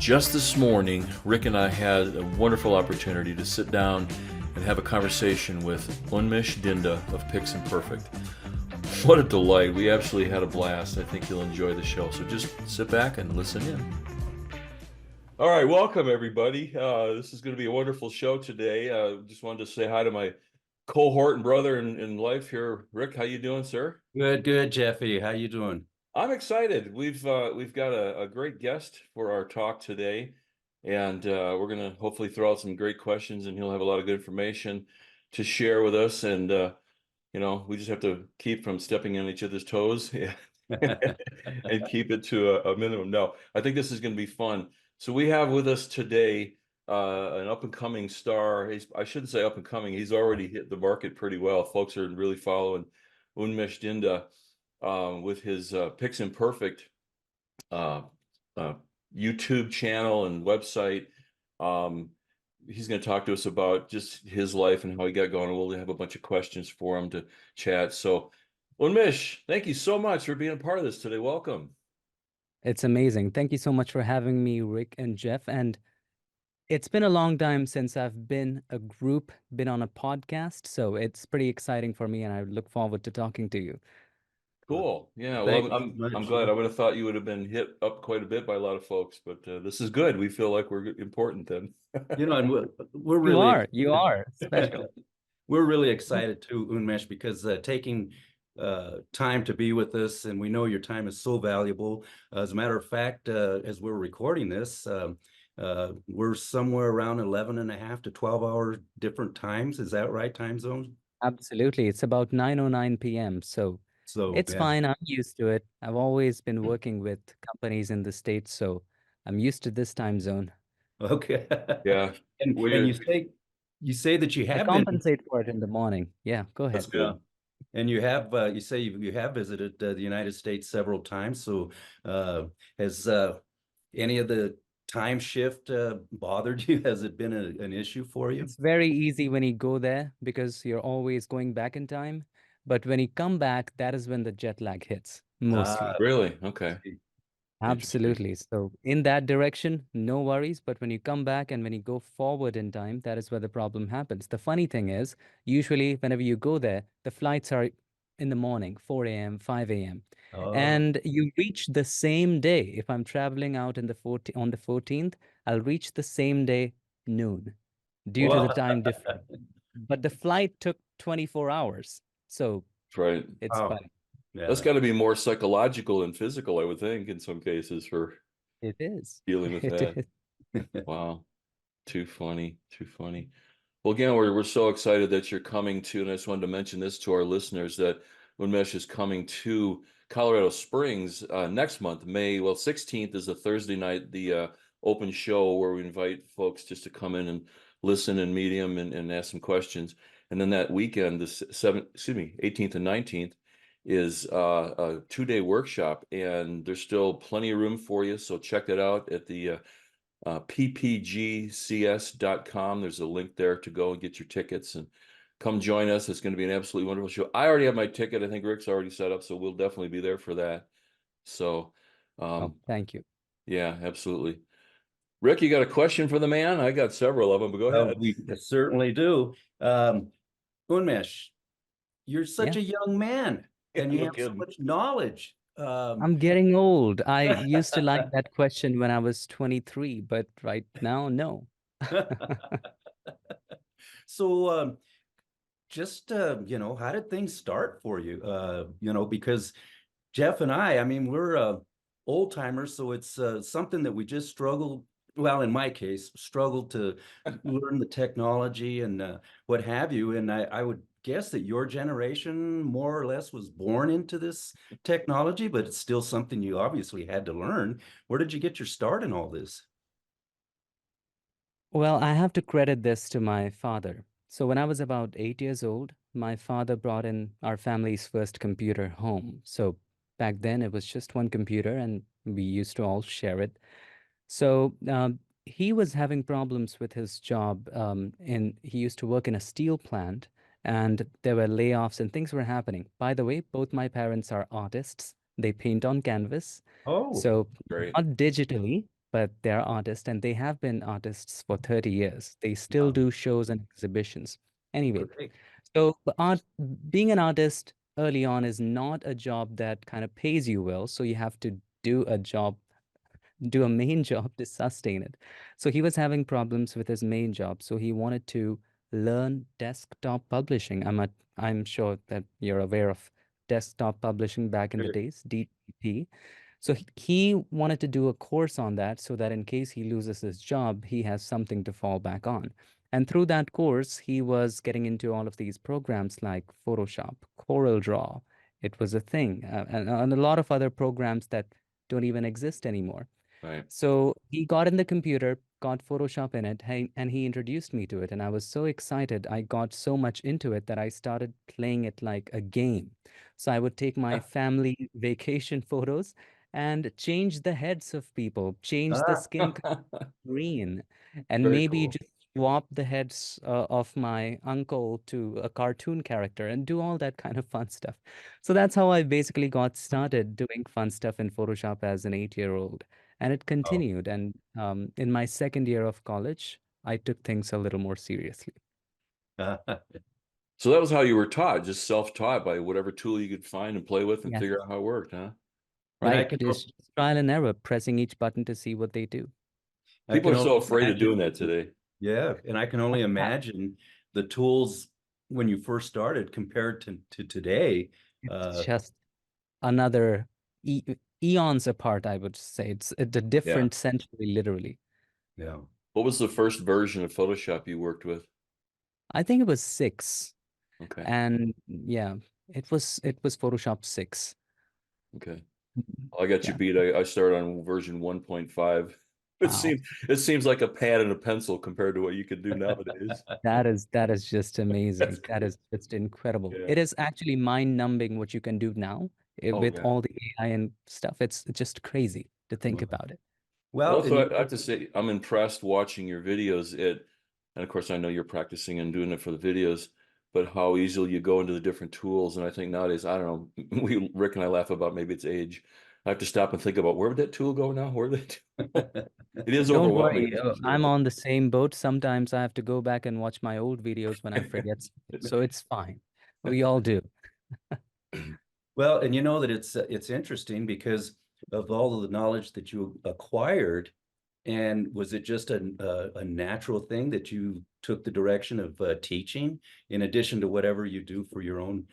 Just this morning, Rick and I had a wonderful opportunity to sit down and have a conversation with Unmesh Dinda of Pix and Perfect. What a delight. We absolutely had a blast. I think you'll enjoy the show. So just sit back and listen in. All right, welcome everybody. This is going to be a wonderful show today. Just wanted to say hi to my cohort and brother in life here. Rick, how you doing, sir? Good, Jeffy. How you doing? I'm excited. We've got a great guest for our talk today, and we're going to hopefully throw out some great questions, and he'll have a lot of good information to share with us. And we just have to keep from stepping on each other's toes and keep it to a minimum. No, I think this is going to be fun. So we have with us today an up and coming star. I shouldn't say up and coming. He's already hit the market pretty well. Folks are really following Unmesh Dinda with his Pix and Perfect YouTube channel and website. He's going to talk to us about just his life and how he got going. We'll have a bunch of questions for him to chat. So, Unmesh, thank you so much for being a part of this today. Welcome. It's amazing. Thank you so much for having me, Rick and Jeff. And it's been a long time since I've been on a podcast. So it's pretty exciting for me, and I look forward to talking to you. Cool. Yeah. Thank Well, you I'm much. glad. I would have thought you would have been hit up quite a bit by a lot of folks, but this is good. We feel like we're important then. And we're really You are special. we're really excited too, Unmesh, because taking time to be with us, and we know your time is so valuable. As a matter of fact, as we're recording this, we're somewhere around 11 and a half to 12 hours different times. Is that right? Time zones? Absolutely. It's about 9:09 p.m. So it's Yeah. fine. I'm used to it. I've always been working with companies in the States, so I'm used to this time zone. Okay. Yeah. And you say that you I have been. compensate for it in the morning. Yeah, go ahead. That's good. And you have you say you have visited the United States several times. So has any of the time shift bothered you? Has it been an issue for you? It's very easy when you go there because you're always going back in time. But when you come back, that is when the jet lag hits mostly. Really? Okay. Interesting. Absolutely. So in that direction, no worries. But when you come back and when you go forward in time, that is where the problem happens. The funny thing is, usually whenever you go there, the flights are in the morning, 4 a.m., 5 a.m. Oh. And you reach the same day. If I'm traveling out on the 14th, I'll reach the same day noon due to the Well, time difference. But the flight took 24 hours. So That's right. it's wow. funny. That's Yeah. got to be more psychological than physical, I would think, in some cases for It is. dealing with It that. is. Wow. Too funny. Too funny. Well, again, we're so excited that you're coming to, and I just wanted to mention this to our listeners that Unmesh is coming to Colorado Springs next month, May. Well, 16th is a Thursday night, the open show where we invite folks just to come in and listen and meet him and ask some questions. And then that weekend, the 18th and 19th, is a 2-day workshop, and there's still plenty of room for you. So check that out at the ppgcs.com. There's a link there to go and get your tickets and come join us. It's going to be an absolutely wonderful show. I already have my ticket. I think Rick's already set up, so we'll definitely be there for that. So, Oh, thank you. yeah, absolutely. Rick, you got a question for the man? I got several of them, but go ahead. We certainly do. Unmesh, you're such Yeah. a young man, and you No have so kidding. much knowledge. I'm getting old. I used to like that question when I was 23, but right now, no. So, just how did things start for you? Because Jeff and I mean, we're old timers, so it's something that we just struggled. Well, in my case, struggled to learn the technology and what have you. And I would guess that your generation more or less was born into this technology, but it's still something you obviously had to learn. Where did you get your start in all this? Well, I have to credit this to my father. So when I was about 8 years old, my father brought in our family's first computer home. So back then it was just one computer and we used to all share it. So he was having problems with his job, and he used to work in a steel plant, and there were layoffs and things were happening. By the way, both my parents are artists. They paint on canvas, Oh, so Great. not digitally, but they're artists and they have been artists for 30 years. They still Wow, do shows and exhibitions. Anyway, great. so being an artist early on is not a job that kind of pays you well. So you have to do a job, do a main job to sustain it. So he was having problems with his main job. So he wanted to learn desktop publishing. I'm sure that you're aware of desktop publishing back in the Sure. days, DTP. So he wanted to do a course on that so that in case he loses his job, he has something to fall back on. And through that course, he was getting into all of these programs like Photoshop, CorelDRAW. It was a thing, and a lot of other programs that don't even exist anymore. Right. So he got in the computer, got Photoshop in it, and he introduced me to it. And I was so excited. I got so much into it that I started playing it like a game. So I would take my family vacation photos and change the heads of people, change the Ah, skin green, and Very maybe cool. just swap the heads of my uncle to a cartoon character and do all that kind of fun stuff. So that's how I basically got started doing fun stuff in Photoshop as an 8-year-old. And it oh. continued. And in my second year of college, I took things a little more seriously. So that was how you were taught, just self-taught by whatever tool you could find and play with and Yes. figure out how it worked, huh? And I Right. can, It's just trial and error, pressing each button to see what they do. I People can are only so afraid of imagine. doing that today. Yeah, and I can only imagine the tools when you first started compared to today. It's Uh, just another e eons apart, I would say. It's a Yeah. different century, literally. yeah. What was the first version of Photoshop you worked with? I think it was 6. Okay. And yeah, it was Photoshop 6. Okay. Mhm. I got you Yeah. beat. I started on version 1.5. It Wow. seems it seems like a pad and a pencil compared to what you could do nowadays. That is just That's amazing. That cool. is just incredible. Yeah. It is actually mind-numbing what you can do now Oh with yeah. all the AI and stuff. It's just crazy to think Wow. about it. Well, Well, and so I have to say I'm impressed watching your videos. And of course I know you're practicing and doing it for the videos, but how easily you go into the different tools. And I think nowadays, I don't know, Rick and I laugh about maybe it's age. I have to stop and think about where would that tool go now? Where did it? It is Don't overwhelming, worry, that's for sure. I'm on the same boat. Sometimes I have to go back and watch my old videos when I forget something. So it's fine. We all do. well, and you know that it's interesting because of all of the knowledge that you acquired. And was it just a natural thing that you took the direction of teaching in addition to whatever you do for your own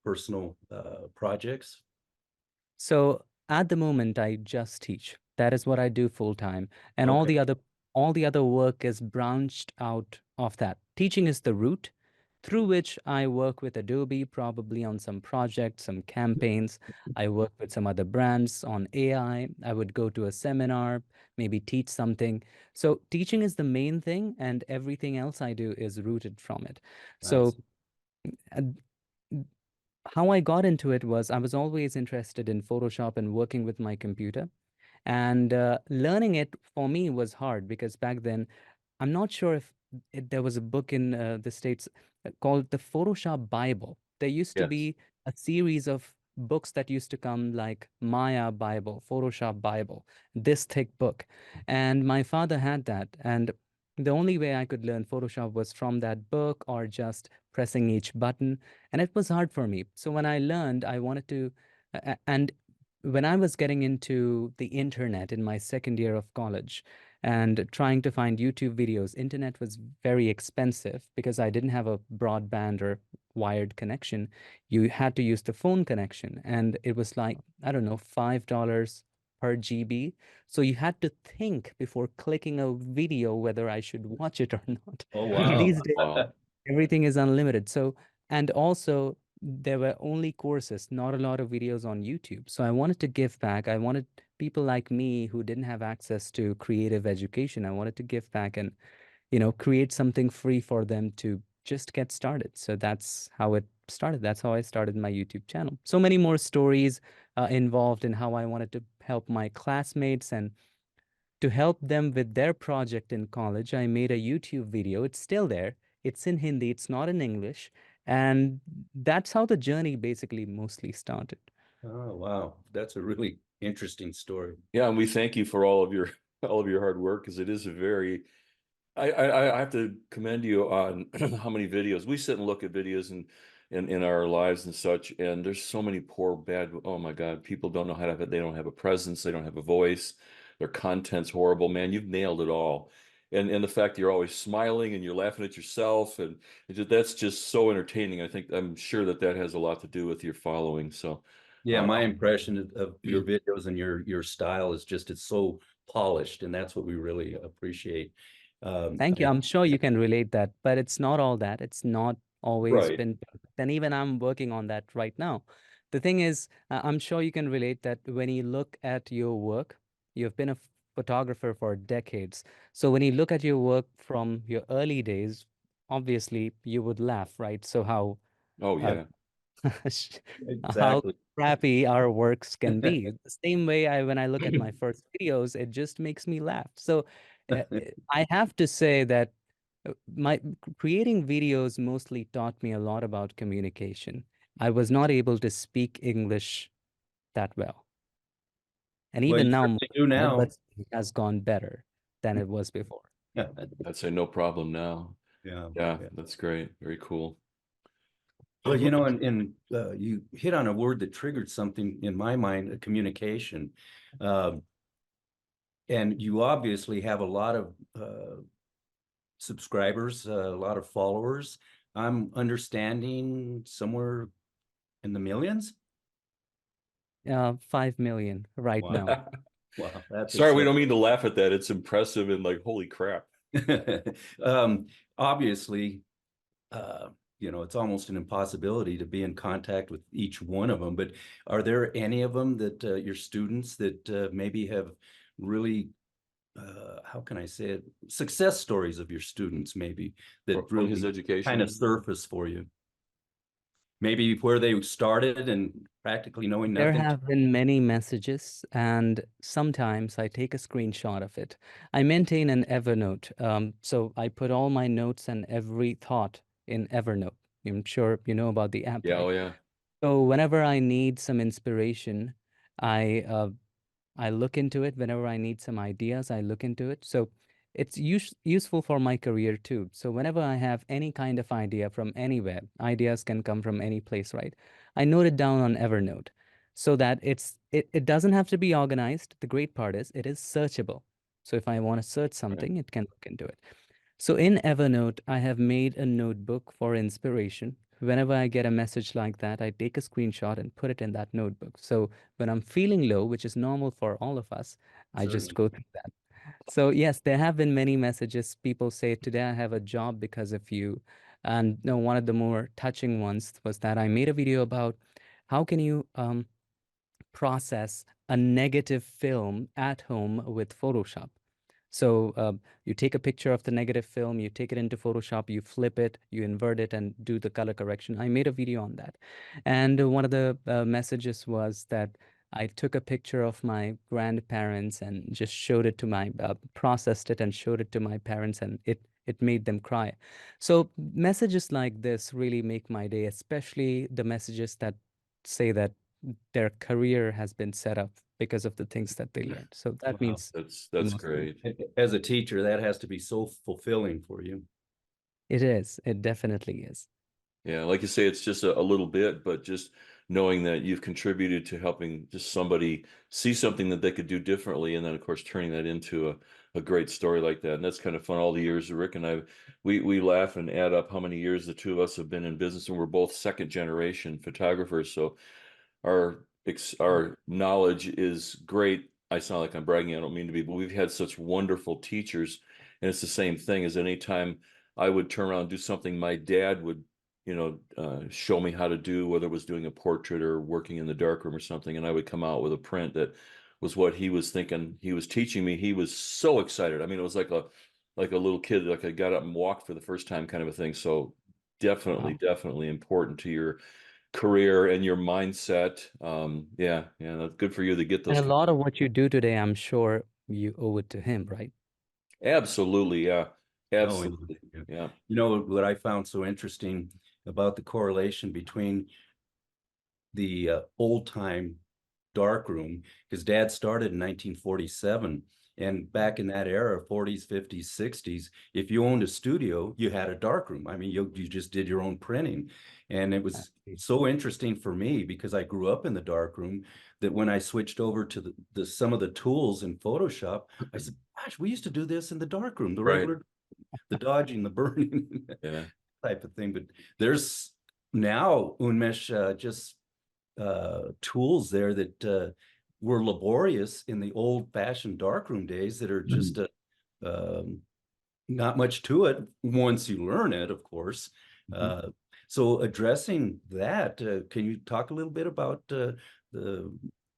personal projects? So at the moment, I just teach. That is what I do full time, and all Okay. the other work is branched out of that. Teaching is the root through which I work with Adobe, probably on some projects, some campaigns. I work with some other brands on AI. I would go to a seminar, maybe teach something. So teaching is the main thing, and everything else I do is rooted from it. I So see. uh, how I got into it was I was always interested in Photoshop and working with my computer. And learning it for me was hard because back then, I'm not sure if there was a book in the States called the Photoshop Bible. There used to Yes. be a series of books that used to come like Maya Bible, Photoshop Bible, this thick book. And my father had that. And the only way I could learn Photoshop was from that book or just pressing each button. And it was hard for me. So when I learned, I wanted to, and when I was getting into the internet in my second year of college and trying to find YouTube videos, internet was very expensive because I didn't have a broadband or wired connection. You had to use the phone connection, and it was like, I don't know, $5 per GB. So you had to think before clicking a video whether I should watch it or not. Oh, wow. These days, Wow. everything is unlimited. So, and also, there were only courses, not a lot of videos on YouTube. So I wanted to give back. I wanted people like me who didn't have access to creative education. I wanted to give back and, create something free for them to just get started. So that's how it started. That's how I started my YouTube channel. So many more stories involved in how I wanted to help my classmates and to help them with their project in college. I made a YouTube video. It's still there. It's in Hindi, it's not in English. And that's how the journey basically mostly started. Oh, wow. That's a really Interesting story. Yeah, and we thank you for all of your all of your hard work, because it is a very I have to commend you on how many videos we sit and look at videos and in our lives and such, and there's so many poor bad, oh my God, people don't know how to, they don't have a presence, they don't have a voice, their content's horrible. Man, you've nailed it all. And the fact that you're always smiling and you're laughing at yourself, and that's just so entertaining. I'm sure that that has a lot to do with your following. So Yeah, uh, my impression of your videos and your style is just it's so polished, and that's what we really appreciate. Thank you. I'm sure you can relate that, but it's not all that. It's not always right. been perfect. And even I'm working on that right now. The thing is, I'm sure you can relate that when you look at your work, you've been a photographer for decades. So when you look at your work from your early days, obviously you would laugh, right? So Oh uh, yeah. how Exactly. crappy our works can be. The same way when I look at my first videos, it just makes me laugh. So I have to say that my creating videos mostly taught me a lot about communication. I was not able to speak English that well. And Well, you even now, certainly do more, now. but it has gone better than it was before. I'd say no problem now. Yeah, Yeah, yeah. that's great. Very cool. Well, you know, and you hit on a word that triggered something in my mind, communication. Um, and you obviously have a lot of subscribers, a lot of followers. I'm understanding somewhere in the millions. 5 million right Wow, now. wow, that's Sorry, we exciting. don't mean to laugh at that. It's impressive and like, holy crap. Obviously, you know, it's almost an impossibility to be in contact with each one of them, but are there any of them that your students that maybe have really, how can I say it, success stories of your students maybe that From his really kind of education. surface for you? Maybe where they started and practically knowing There nothing. have been many messages, and sometimes I take a screenshot of it. I maintain an Evernote. So I put all my notes and every thought in Evernote. I'm sure you know about the app, Yeah, right? oh yeah. So whenever I need some inspiration, I look into it. Whenever I need some ideas, I look into it. So it's useful for my career too. So whenever I have any kind of idea from anywhere, ideas can come from any place, right? I note it down on Evernote so that it doesn't have to be organized. The great part is it is searchable. So if I want to search Right. something, it can look into it. So in Evernote, I have made a notebook for inspiration. Whenever I get a message like that, I take a screenshot and put it in that notebook. So when I'm feeling low, which is normal for all of us, I just Certainly. go through that. So yes, there have been many messages. People say, "Today I have a job because of you." And no, one of the more touching ones was that I made a video about how can you process a negative film at home with Photoshop. So you take a picture of the negative film, you take it into Photoshop, you flip it, you invert it, and do the color correction. I made a video on that. And one of the messages was that I took a picture of my grandparents and just showed it to processed it and showed it to my parents, and it made them cry. So messages like this really make my day, especially the messages that say that their career has been set up because of the things that they learned. So that Wow. means the That's most. great. As a teacher, that has to be so fulfilling for you. It is. It definitely is. Yeah, like you say, it's just a little bit, but just knowing that you've contributed to helping just somebody see something that they could do differently, and then of course turning that into a great story like that. And that's kind of fun. All the years Rick and I, we laugh and add up how many years the two of us have been in business, and we're both second generation photographers. So our knowledge is great. I sound like I'm bragging. I don't mean to be, but we've had such wonderful teachers, and it's the same thing as anytime I would turn around and do something my dad would, show me how to do, whether it was doing a portrait or working in the darkroom or something, and I would come out with a print that was what he was thinking he was teaching me. He was so excited. I mean, it was like a little kid, like I got up and walked for the first time kind of a thing. So definitely, Wow. definitely important to your career and your mindset. Yeah, yeah, that's good for you to get And those. a lot of what you do today, I'm sure you owe it to him, right? Absolutely, yeah, Oh, yeah. absolutely, Yeah. yeah. You know what I found so interesting about the correlation between the old time darkroom because Dad started in 1947. And back in that era, 40s, 50s, 60s, if you owned a studio, you had a darkroom. I mean, you just did your own printing. And it was so interesting for me because I grew up in the darkroom that when I switched over to the some of the tools in Photoshop, I said, gosh, we used to do this in the darkroom, the Right. regular, the dodging, the burning Yeah. type of thing. But there's now, Unmesh, just tools there that were laborious in the old-fashioned darkroom days that are just not much to it once you learn it, of course. So addressing that, can you talk a little bit about the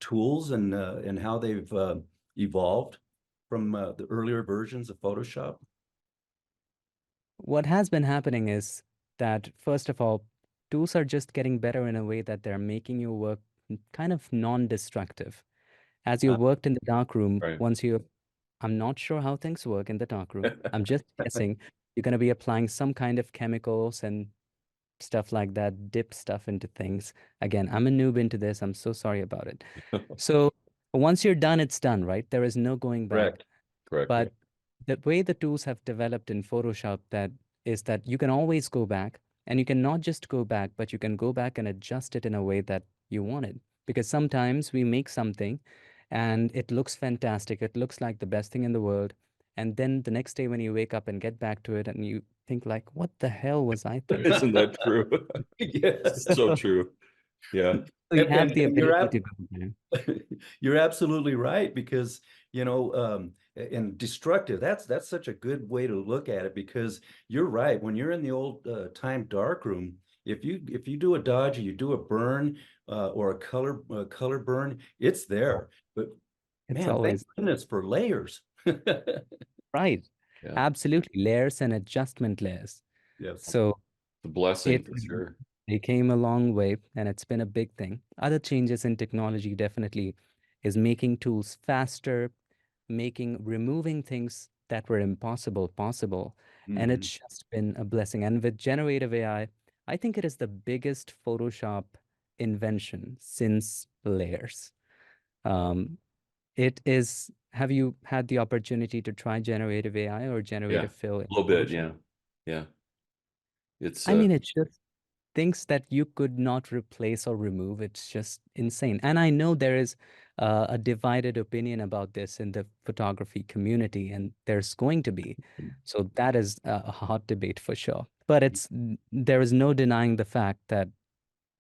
tools and how they've evolved from the earlier versions of Photoshop? What has been happening is that, first of all, tools are just getting better in a way that they're making your work kind of non-destructive. As you worked in the darkroom, Right. I'm not sure how things work in the darkroom. I'm just guessing you're going to be applying some kind of chemicals and stuff like that, dip stuff into things. Again, I'm a noob into this. I'm so sorry about it. So once you're done, it's done, right? There is no going back. Correct. Correct. But the way the tools have developed in Photoshop that is that you can always go back, and you can not just go back, but you can go back and adjust it in a way that you want it. Because sometimes we make something and it looks fantastic. It looks like the best thing in the world. And then the next day when you wake up and get back to it and you think like, what the hell was I thinking? Isn't that true? Yes. So true. Yeah. So you have And the you're ability to go there. you're absolutely right because and destructive. That's such a good way to look at it because you're right. When you're in the old time darkroom, if you do a dodge or you do a burn or a color burn, it's there. But It's man, thank always goodness for layers. right. Yeah. Absolutely. Layers and adjustment layers. Yes. So The blessing it for sure. they came a long way and it's been a big thing. Other changes in technology definitely is making tools faster, removing things that were impossible possible. And Mhm. it's just been a blessing. And with generative I think it is the biggest Photoshop invention since layers. Um, it is, have you had the opportunity to try generative AI or Yeah. generative fill A in little bit. Photoshop? Yeah. Yeah. It's I mean, it's just things that you could not replace or remove. It's just insane. And I know there is a divided opinion about this in the photography community, and there's going to be. So that is a hot debate for sure. But there is no denying the fact that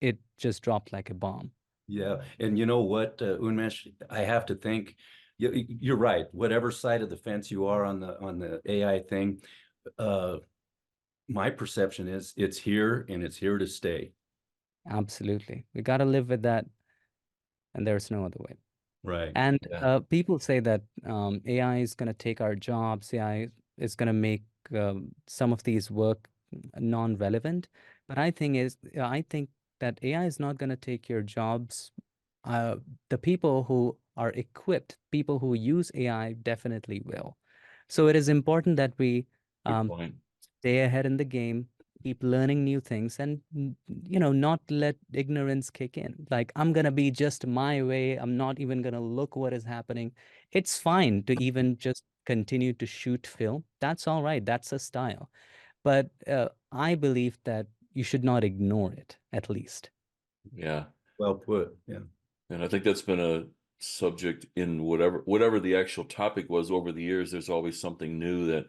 it just dropped like a bomb. Yeah, and you know what, Unmesh, I have to think you're right. Whatever side of the fence you are on the AI thing, uh, my perception is it's here and it's here to stay. Absolutely. We got to live with that, and there's no other way. Right. And yeah. people say that AI is going to take our jobs. AI is going to make some of these work non-relevant. But I think that AI is not going to take your jobs. The people who are equipped, people who use AI, definitely will. So it is important that we Good um, point. stay ahead in the game, keep learning new things, and not let ignorance kick in. Like, I'm gonna be just my way. I'm not even gonna look what is happening. It's fine to even just continue to shoot film. That's all right. That's a style. But I believe that you should not ignore it, at least. Yeah. Well put. Yeah. And I think that's been a subject in whatever the actual topic was over the years. There's always something new that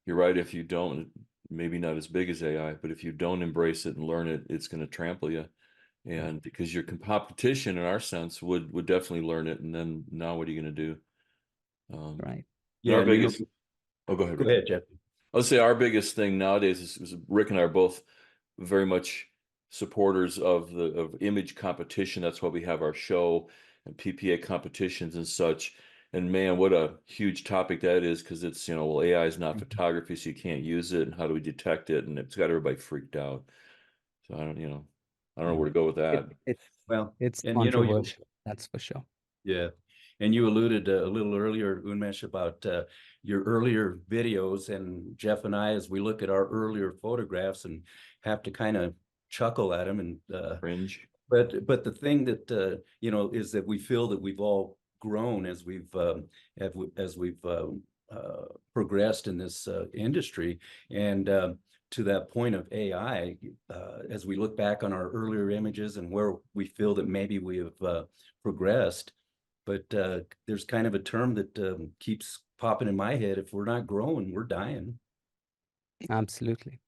you're right. If you don't, maybe not as big as AI, but if you don't embrace it and learn it, it's going to trample you. And because your competition, in our sense, would definitely learn it. And then now, what are you going to do? Right. And Yeah, our and biggest. Oh, go ahead, go Rick. ahead, Jeff. I'll say our biggest thing nowadays is Rick and I are both very much supporters of the image competition. That's why we have our show and PPA competitions and such. And man, what a huge topic that is, because it's, well, AI is not photography, so you can't use it. And how do we detect it? And it's got everybody freaked out. So I don't know where to go with It, that. it, Well, it's and controversial, that's for sure. yeah, and you alluded a little earlier, Unmesh, about your earlier videos, and Jeff and I, as we look at our earlier photographs, and have to kind of chuckle at them and Fringe. But the thing that is that we feel that we've all grown as we've progressed in this industry, and to that point of AI, as we look back on our earlier images and where we feel that maybe we have progressed, but there's kind of a term that keeps popping in my head: if we're not growing, we're dying. Absolutely.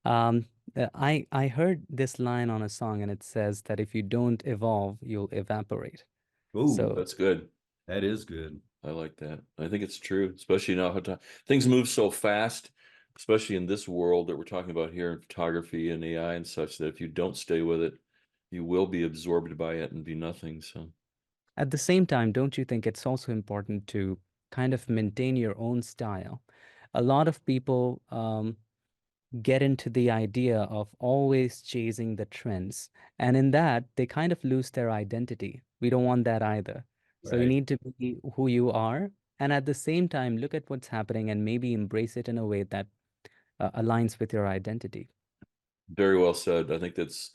Um, I heard this line on a song, and it says that if you don't evolve, you'll evaporate. Oh, So That's good. that is good. I like that. I think it's true, especially now how things move so fast, especially in this world that we're talking about here in photography and AI and such, that if you don't stay with it, you will be absorbed by it and be nothing. So at the same time, don't you think it's also important to kind of maintain your own style? A lot of people get into the idea of always chasing the trends. And in that, they kind of lose their identity. We don't want that either. So you Right. need to be who you are. And at the same time, look at what's happening and maybe embrace it in a way that aligns with your identity. very well said. I think that's,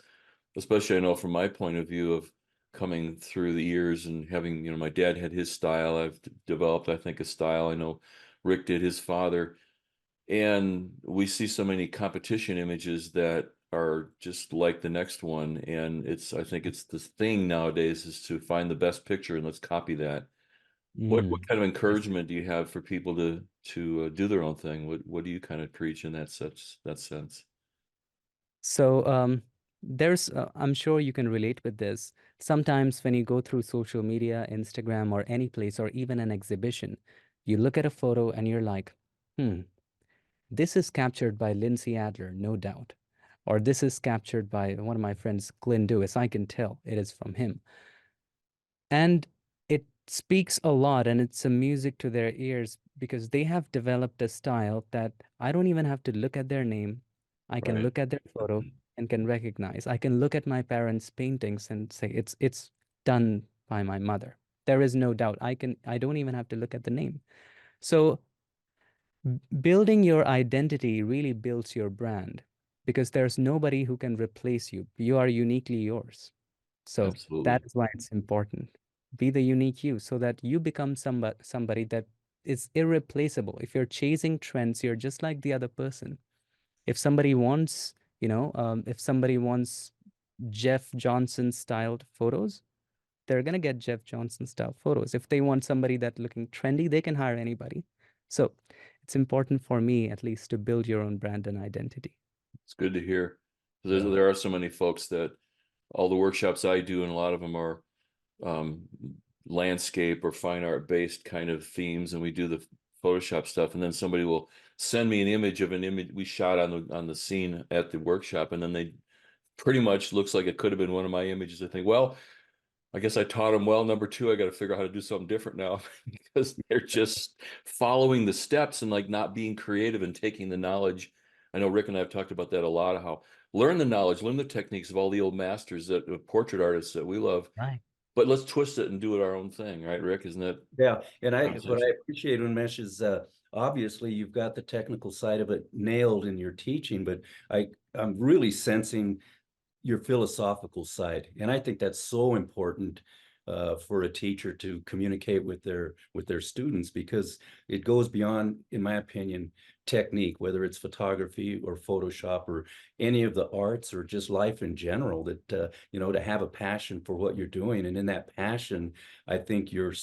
especially I know from my point of view of coming through the years and having, my dad had his style. I've developed, I think, a style. I know Rick did his father. And we see so many competition images that are just like the next one. And I think it's the thing nowadays is to find the best picture and let's copy that. What Mm. kind of Yes. encouragement do you have for people to do their own thing? What do you kind of preach in that sense? So I'm sure you can relate with this. Sometimes when you go through social media, Instagram, or any place, or even an exhibition, you look at a photo and you're like, hmm, this is captured by Lindsay Adler, no doubt. Or this is captured by one of my friends, Glenn Dewis. I can tell it is from him. And it speaks a lot and it's a music to their ears because they have developed a style that I don't even have to look at their name. I can Right. look at their photo and can recognize. I can look at my parents' paintings and say it's done by my mother. There is no doubt. I don't even have to look at the name. So building your identity really builds your brand because there's nobody who can replace you. You are uniquely yours. So that Absolutely. is why it's important. Be the unique you so that you become somebody that is irreplaceable. If you're chasing trends, you're just like the other person. If somebody wants, if somebody wants Jeff Johnson styled photos, they're gonna get Jeff Johnson style photos. If they want somebody that looking trendy, they can hire anybody. So it's important for me, at least, to build your own brand and identity. It's good to hear. Yeah. There are so many folks that all the workshops I do, and a lot of them are um, landscape or fine art based kind of themes, and we do the Photoshop stuff, and then somebody will send me an image of an image we shot on the scene at the workshop, and then they pretty much looks like it could have been one of my images. I think, well, I guess I taught them well. Number two, I got to figure out how to do something different now because they're just following the steps and like not being creative and taking the knowledge. I know Rick and I have talked about that a lot, how learn the knowledge, learn the techniques of all the old masters that portrait artists that we love, Right. but let's twist it and do it our own thing, right, Rick? Isn't that Yeah, and what I conversation? appreciate, Unmesh, is obviously you've got the technical side of it nailed in your teaching, but I'm really sensing your philosophical side, and I think that's so important for a teacher to communicate with their students, because it goes beyond, in my opinion, technique, whether it's photography or Photoshop or any of the arts or just life in general. That to have a passion for what you're doing, and in that passion, I think your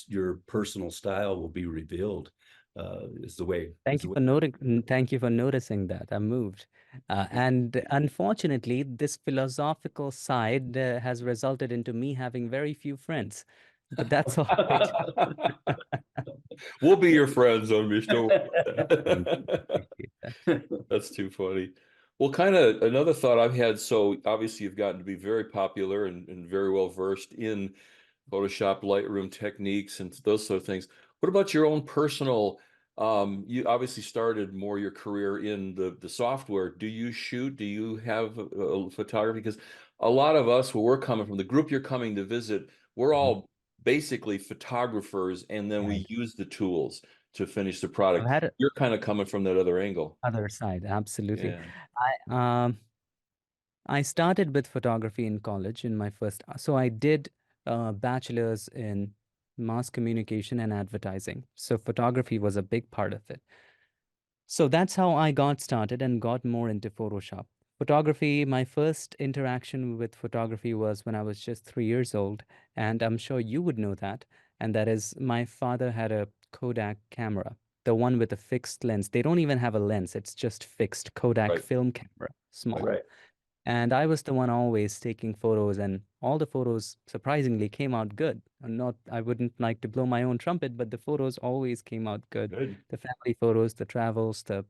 personal style will be revealed. Is the way is Thank the you way. for noting. Thank you for noticing that. I'm moved. And unfortunately, this philosophical side has resulted into me having very few friends. But that's all right. We'll be your friends, Unmesh. Don't worry about Thank you. that. Appreciate that. That's too funny. Well, kind of another thought I've had. So obviously, you've gotten to be very popular and very well versed in Photoshop, Lightroom techniques, and those sort of things. What about your own personal? You obviously started more your career in the software. Do you shoot? Do you have photography? Because a lot of us, where we're coming from, the group you're coming to visit, we're Mhm. all basically photographers, and then we Right. use the tools to finish the I've product. had a You're kind of coming from that other angle. other side. Absolutely. Yeah. I I started with photography in college in my first, so I did a bachelor's in mass communication and advertising. So photography was a big part of it. So that's how I got started and got more into Photoshop. Photography, my first interaction with photography was when I was just 3 years old, and I'm sure you would know that. And that is, my father had a Kodak camera, the one with a fixed lens. They don't even have a lens, it's just fixed Kodak Right. film camera, small. Right. And I was the one always taking photos, and all the photos surprisingly came out good. Not, I wouldn't like to blow my own trumpet, but the photos always came out good. Good. The family photos, the travels, the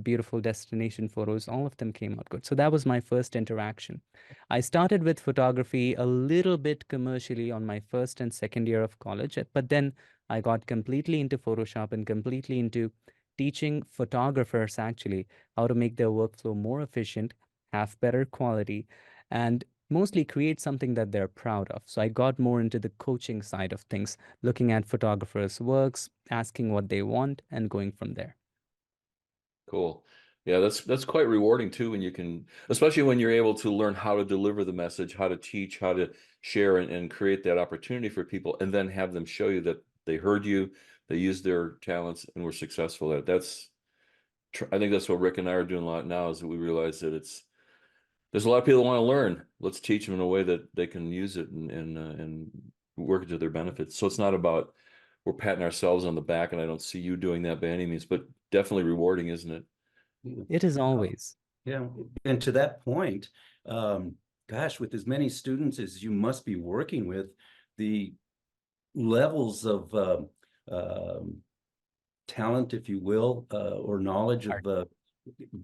beautiful destination photos, all of them came out good. So that was my first interaction. I started with photography a little bit commercially on my first and second year of college, but then I got completely into Photoshop and completely into teaching photographers actually how to make their workflow more efficient, have better quality, and mostly create something that they're proud of. So I got more into the coaching side of things, looking at photographers' works, asking what they want, and going from there. Cool. Yeah, that's quite rewarding too when you can, especially when you're able to learn how to deliver the message, how to teach, how to share and create that opportunity for people, and then have them show you that they heard you, they used their talents and were successful at it. I think that's what Rick and I are doing a lot now, is that we realize that there's a lot of people that want to learn. Let's teach them in a way that they can use it and work it to their benefits. So it's not about we're patting ourselves on the back, and I don't see you doing that by any means, but definitely rewarding, isn't it? It is always. Yeah. And to that point, um, gosh, with as many students as you must be working with, the levels of talent, if you will, or knowledge of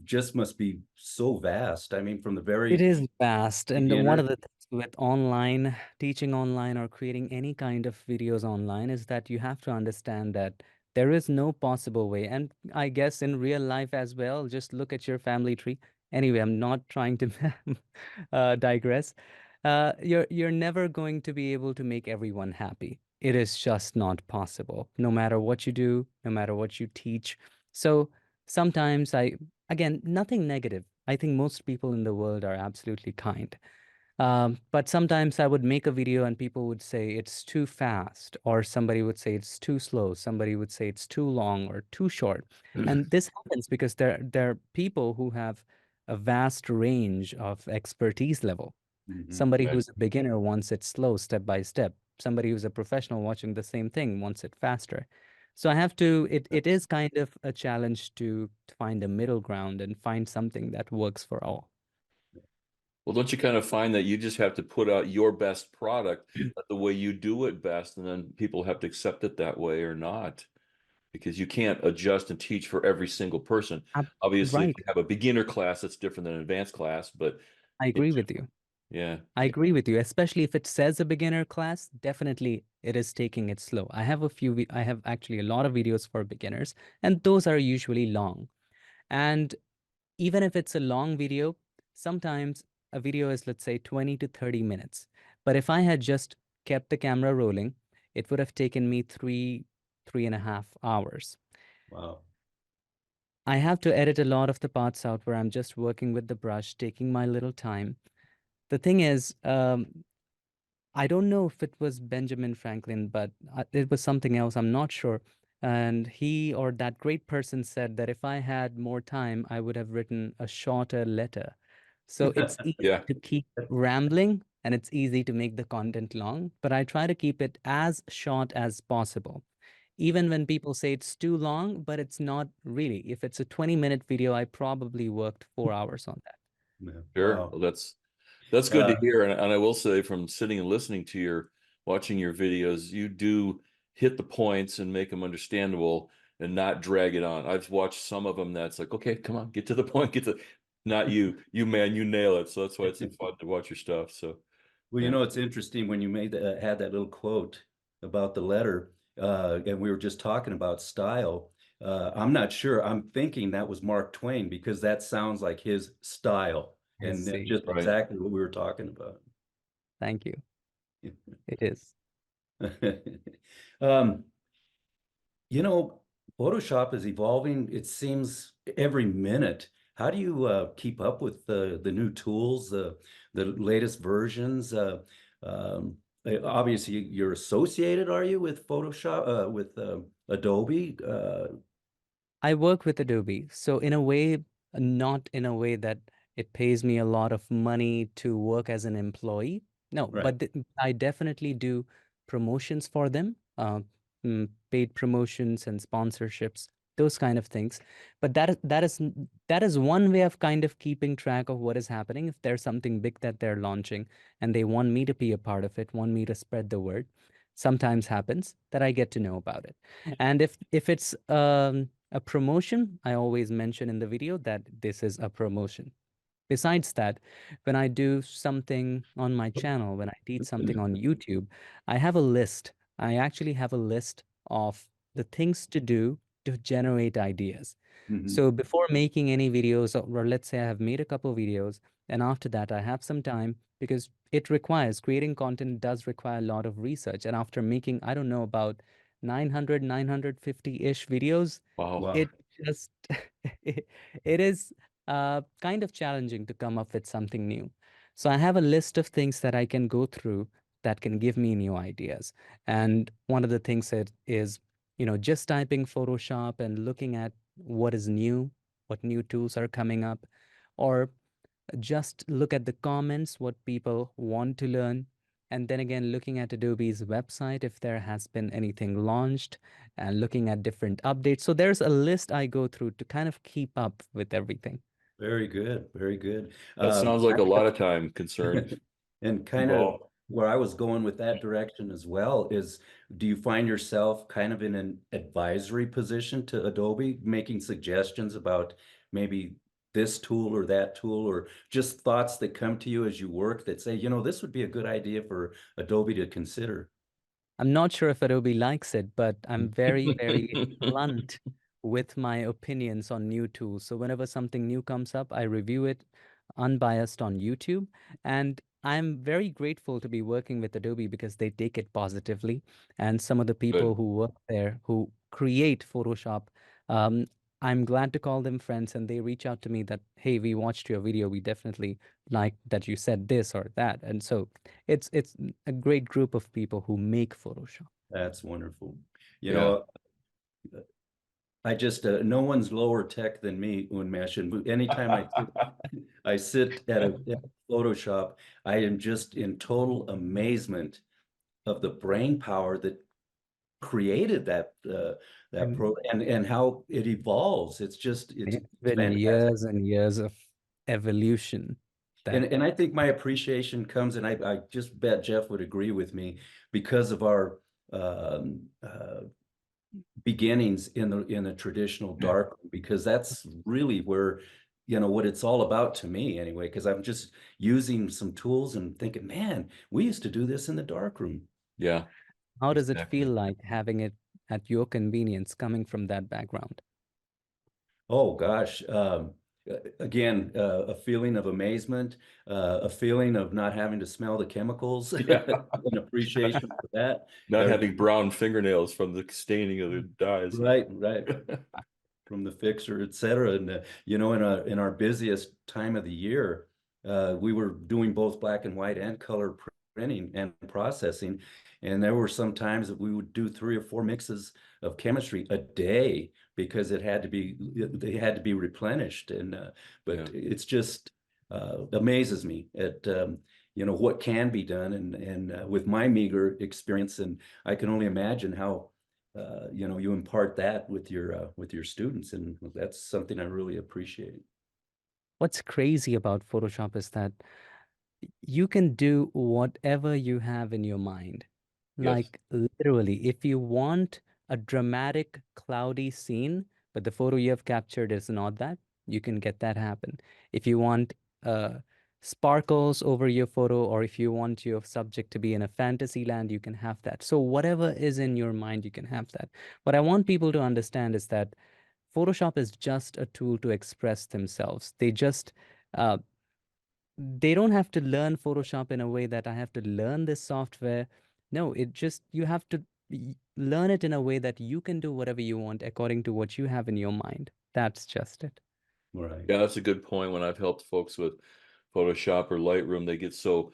just must be so vast. I mean, from the It very is vast. And one beginner. of the things with online, teaching online or creating any kind of videos online is that you have to understand that there is no possible way. And I guess in real life as well, just look at your family tree. Anyway, I'm not trying to digress. You're never going to be able to make everyone happy. It is just not possible, no matter what you do, no matter what you teach. So sometimes again, nothing negative. I think most people in the world are absolutely kind. But sometimes I would make a video and people would say it's too fast, or somebody would say it's too slow, somebody would say it's too long or too short. And this happens because there are people who have a vast range of expertise level. Mhm. Somebody Right. who's a beginner wants it slow, step by step. Somebody who's a professional watching the same thing wants it faster. So I have to, it is kind of a challenge to find a middle ground and find something that works for all. Well, don't you kind of find that you just have to put out your best product the way you do it best, and then people have to accept it that way or not? Because you can't adjust and teach for every single person. Obviously, if Right. you have a beginner class, that's different than an advanced class, but I it, agree with you. yeah, I agree with you, especially if it says a beginner class, definitely it is taking it slow. I have actually a lot of videos for beginners, and those are usually long. And even if it's a long video, sometimes a video is, let's say, 20 to 30 minutes. But if I had just kept the camera rolling, it would have taken me 3.5 hours. Wow. I have to edit a lot of the parts out where I'm just working with the brush, taking my little time. The thing is, I don't know if it was Benjamin Franklin, but it was something else. I'm not sure. And he or that great person said that if I had more time, I would have written a shorter letter. So it's easy yeah, to keep rambling and it's easy to make the content long, but I try to keep it as short as possible. Even when people say it's too long, but it's not really. If it's a 20-minute video, I probably worked 4 hours on that. Yeah. sure. Wow. Well, that's good to Uh, hear. And I will say, from sitting and listening to watching your videos, you do hit the points and make them understandable and not drag it on. I've watched some of them that's like, okay, come on, get to the point, not you, man, you nail it. So that's why it's so fun to watch your stuff. So, well, you yeah. know, it's interesting when you had that little quote about the letter, and we were just talking about style. I'm not sure. I'm thinking that was Mark Twain because that sounds like his style, I and that's see. just Right. exactly what we were talking about. Thank you. It is. Um, you know, Photoshop is evolving, it seems, every minute. How do you keep up with the new tools, the latest versions? Obviously, you're associated, are you, with Photoshop, with Adobe? I work with Adobe, so in a way, not in a way that it pays me a lot of money to work as an employee. No, Right. but I definitely do promotions for them, paid promotions and sponsorships, those kind of things. But that is one way of kind of keeping track of what is happening. If there's something big that they're launching and they want me to be a part of it, want me to spread the word, sometimes happens that I get to know about it. And if it's a promotion, I always mention in the video that this is a promotion. Besides that, when I do something on my channel, when I teach something on YouTube, I have a list. I actually have a list of the things to do to generate ideas. Mhm. So before making any videos, or let's say I have made a couple videos, and after that I have some time because it requires creating content does require a lot of research. And after making, I don't know, about 900, 950-ish videos, Wow. Wow. it just it, it is kind of challenging to come up with something new. So I have a list of things that I can go through that can give me new ideas. And one of the things that is, just typing Photoshop and looking at what is new, what new tools are coming up, or just look at the comments, what people want to learn. And then again, looking at Adobe's website, if there has been anything launched, and looking at different updates. So there's a list I go through to kind of keep up with everything. Very good. Very good. That sounds like a lot of time concern And kind of involved. where I was going with that direction as well is, do you find yourself kind of in an advisory position to Adobe, making suggestions about maybe this tool or that tool, or just thoughts that come to you as you work that say, this would be a good idea for Adobe to consider? I'm not sure if Adobe likes it, but I'm very, very blunt with my opinions on new tools. So whenever something new comes up, I review it unbiased on YouTube. And I'm very grateful to be working with Adobe because they take it positively. And some of the people Good. who work there who create Photoshop, um, I'm glad to call them friends, and they reach out to me that, hey, we watched your video. We definitely like that you said this or that. And so it's a great group of people who make Photoshop. That's wonderful. You Yeah. know, I just no one's lower tech than me, Unmesh. And anytime I sit at Photoshop, I am just in total amazement of the brain power that created that And pro and how it evolves. It's it's been fantastic. years and years of evolution that And I think my appreciation comes, and I just bet Jeff would agree with me, because of our um, uh, beginnings in the traditional Yeah. dark room, because that's really where, what it's all about to me anyway, because I'm just using some tools and thinking, man, we used to do this in the dark room. Yeah. how does it feel Exactly. like having it at your convenience coming from that background? Oh gosh. Again, a feeling of amazement, a feeling of not having to smell the chemicals, Yeah. an appreciation for that. Not Uh, having brown fingernails from the staining of the dyes. right, right. From the fixer, et cetera. And in our busiest time of the year, we were doing both black and white and color printing and processing. And there were some times that we would do 3 or 4 mixes of chemistry a day because they had to be replenished. And Yeah. but it's just amazes me at what can be done, and with my meager experience, and I can only imagine how you impart that with your students, and that's something I really appreciate. What's crazy about Photoshop is that you can do whatever you have in your mind. Yes. Like literally, if you want a dramatic cloudy scene, but the photo you have captured is not that, you can get that happen. If you want uh, sparkles over your photo, or if you want your subject to be in a fantasy land, you can have that. So whatever is in your mind, you can have that. What I want people to understand is that Photoshop is just a tool to express themselves. Uh, they don't have to learn Photoshop in a way that I have to learn this software. No, you have to learn it in a way that you can do whatever you want according to what you have in your mind. That's just it. Right. Yeah, that's a good point. When I've helped folks with Photoshop or Lightroom, they get so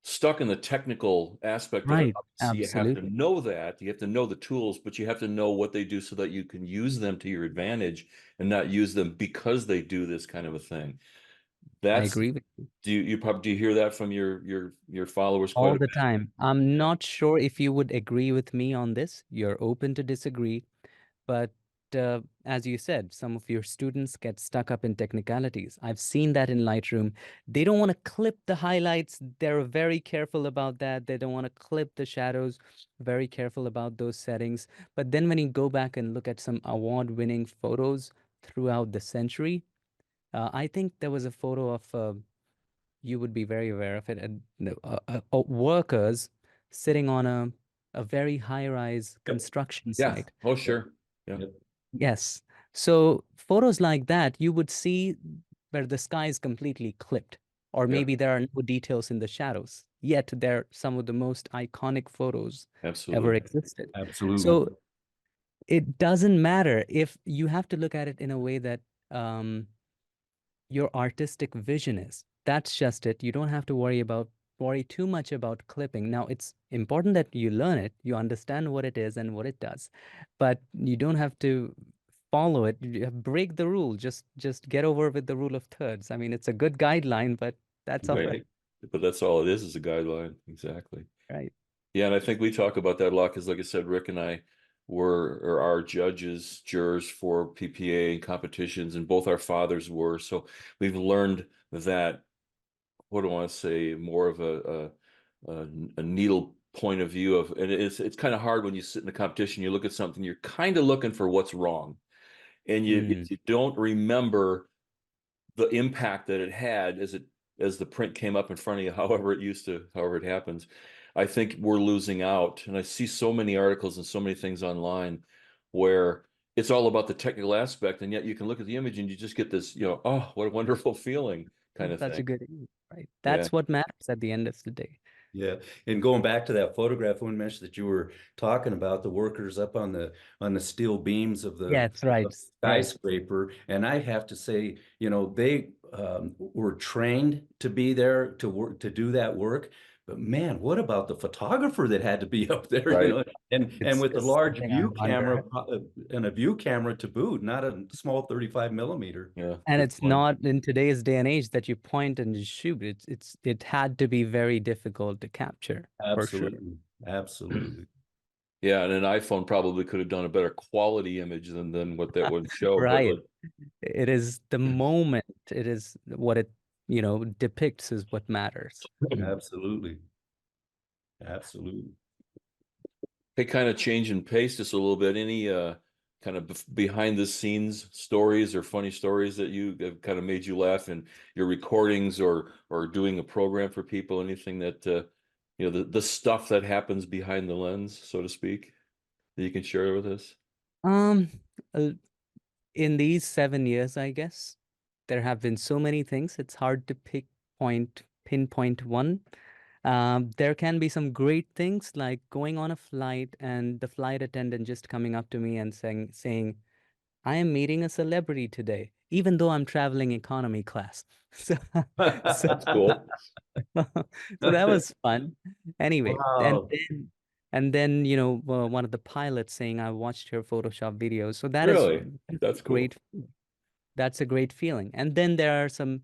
stuck in the technical aspect of it. Right. Obviously, you have to Absolutely. know that, you have to know the tools, but you have to know what they do so that you can use them to your advantage and not use them because they do this kind of a thing. I That's agree with you. do you hear that from your followers quite All a the bit? time. I'm not sure if you would agree with me on this. You're open to disagree, but as you said, some of your students get stuck up in technicalities. I've seen that in Lightroom. They don't want to clip the highlights. They're very careful about that. They don't want to clip the shadows. Very careful about those settings. But then when you go back and look at some award-winning photos throughout the century, I think there was a photo of you would be very aware of it. And workers sitting on a very high-rise Yep. construction Yeah. site. Oh, Yep. sure. Yeah. Yep. Yes. So photos like that, you would see where the sky is completely clipped, or Yeah. maybe there are no details in the shadows. Yet they're some of the most iconic photos ever Absolutely. existed. Absolutely. So it doesn't matter if you have to look at it in a way that um, your artistic vision is. That's just it. You don't have to worry too much about clipping. Now, it's important that you learn it, you understand what it is and what it does, but you don't have to follow it. Break the rule. Just get over with the rule of thirds. I mean, it's a good guideline, but that's all Right. right. But that's all it is a guideline. Exactly. Right. Yeah, and I think we talk about that a lot because, like I said, Rick and I were or are judges, jurors for PPA and competitions, and both our fathers were. So we've learned that, what do I want to say, more of a needle point of view of, and it's kind of hard when you sit in a competition, you look at something, you're kind of looking for what's wrong, and Mm, if you don't remember the impact that it had as the print came up in front of you, however it happens, I think we're losing out. And I see so many articles and so many things online where it's all about the technical aspect, and yet you can look at the image and you just get this, oh, what a wonderful feeling kind of such a thing. good image, right? Yeah. That's what matters at the end of the day. Yeah, and going back to that photograph, Unmesh, that you were talking about, the workers up on the steel beams of the Yes, right. Right. skyscraper, and I have to say, they were trained to be there to work to do that work. But man, what about the photographer that had to be up there, Right. and It's with a just large something I view camera wonder. and a view camera to boot, not a small 35 millimeter. Yeah. And Good it's point. not in today's day and age that you point and you shoot. It had to be very difficult to capture for sure. Absolutely, absolutely. Yeah, and an iPhone probably could have done a better quality image than what that would show. But Right. like, It is the moment. It is what it, depicts is what matters. Absolutely. Absolutely. hey, kind of change and pace just a little bit. Any kind of behind the scenes stories or funny stories that you have kind of made you laugh in your recordings or doing a program for people? Anything that the stuff that happens behind the lens, so to speak, that you can share with us? Um, uh, in these 7 years, I guess, there have been so many things. It's hard to pinpoint one. There can be some great things like going on a flight and the flight attendant just coming up to me and saying, I am meeting a celebrity today, even though I'm traveling economy class. So, so, That's cool. so that was fun. Anyway, Wow. and then one of the pilots saying, I watched your Photoshop videos. So Really? that's That's cool. great. That's a great feeling. And then there are some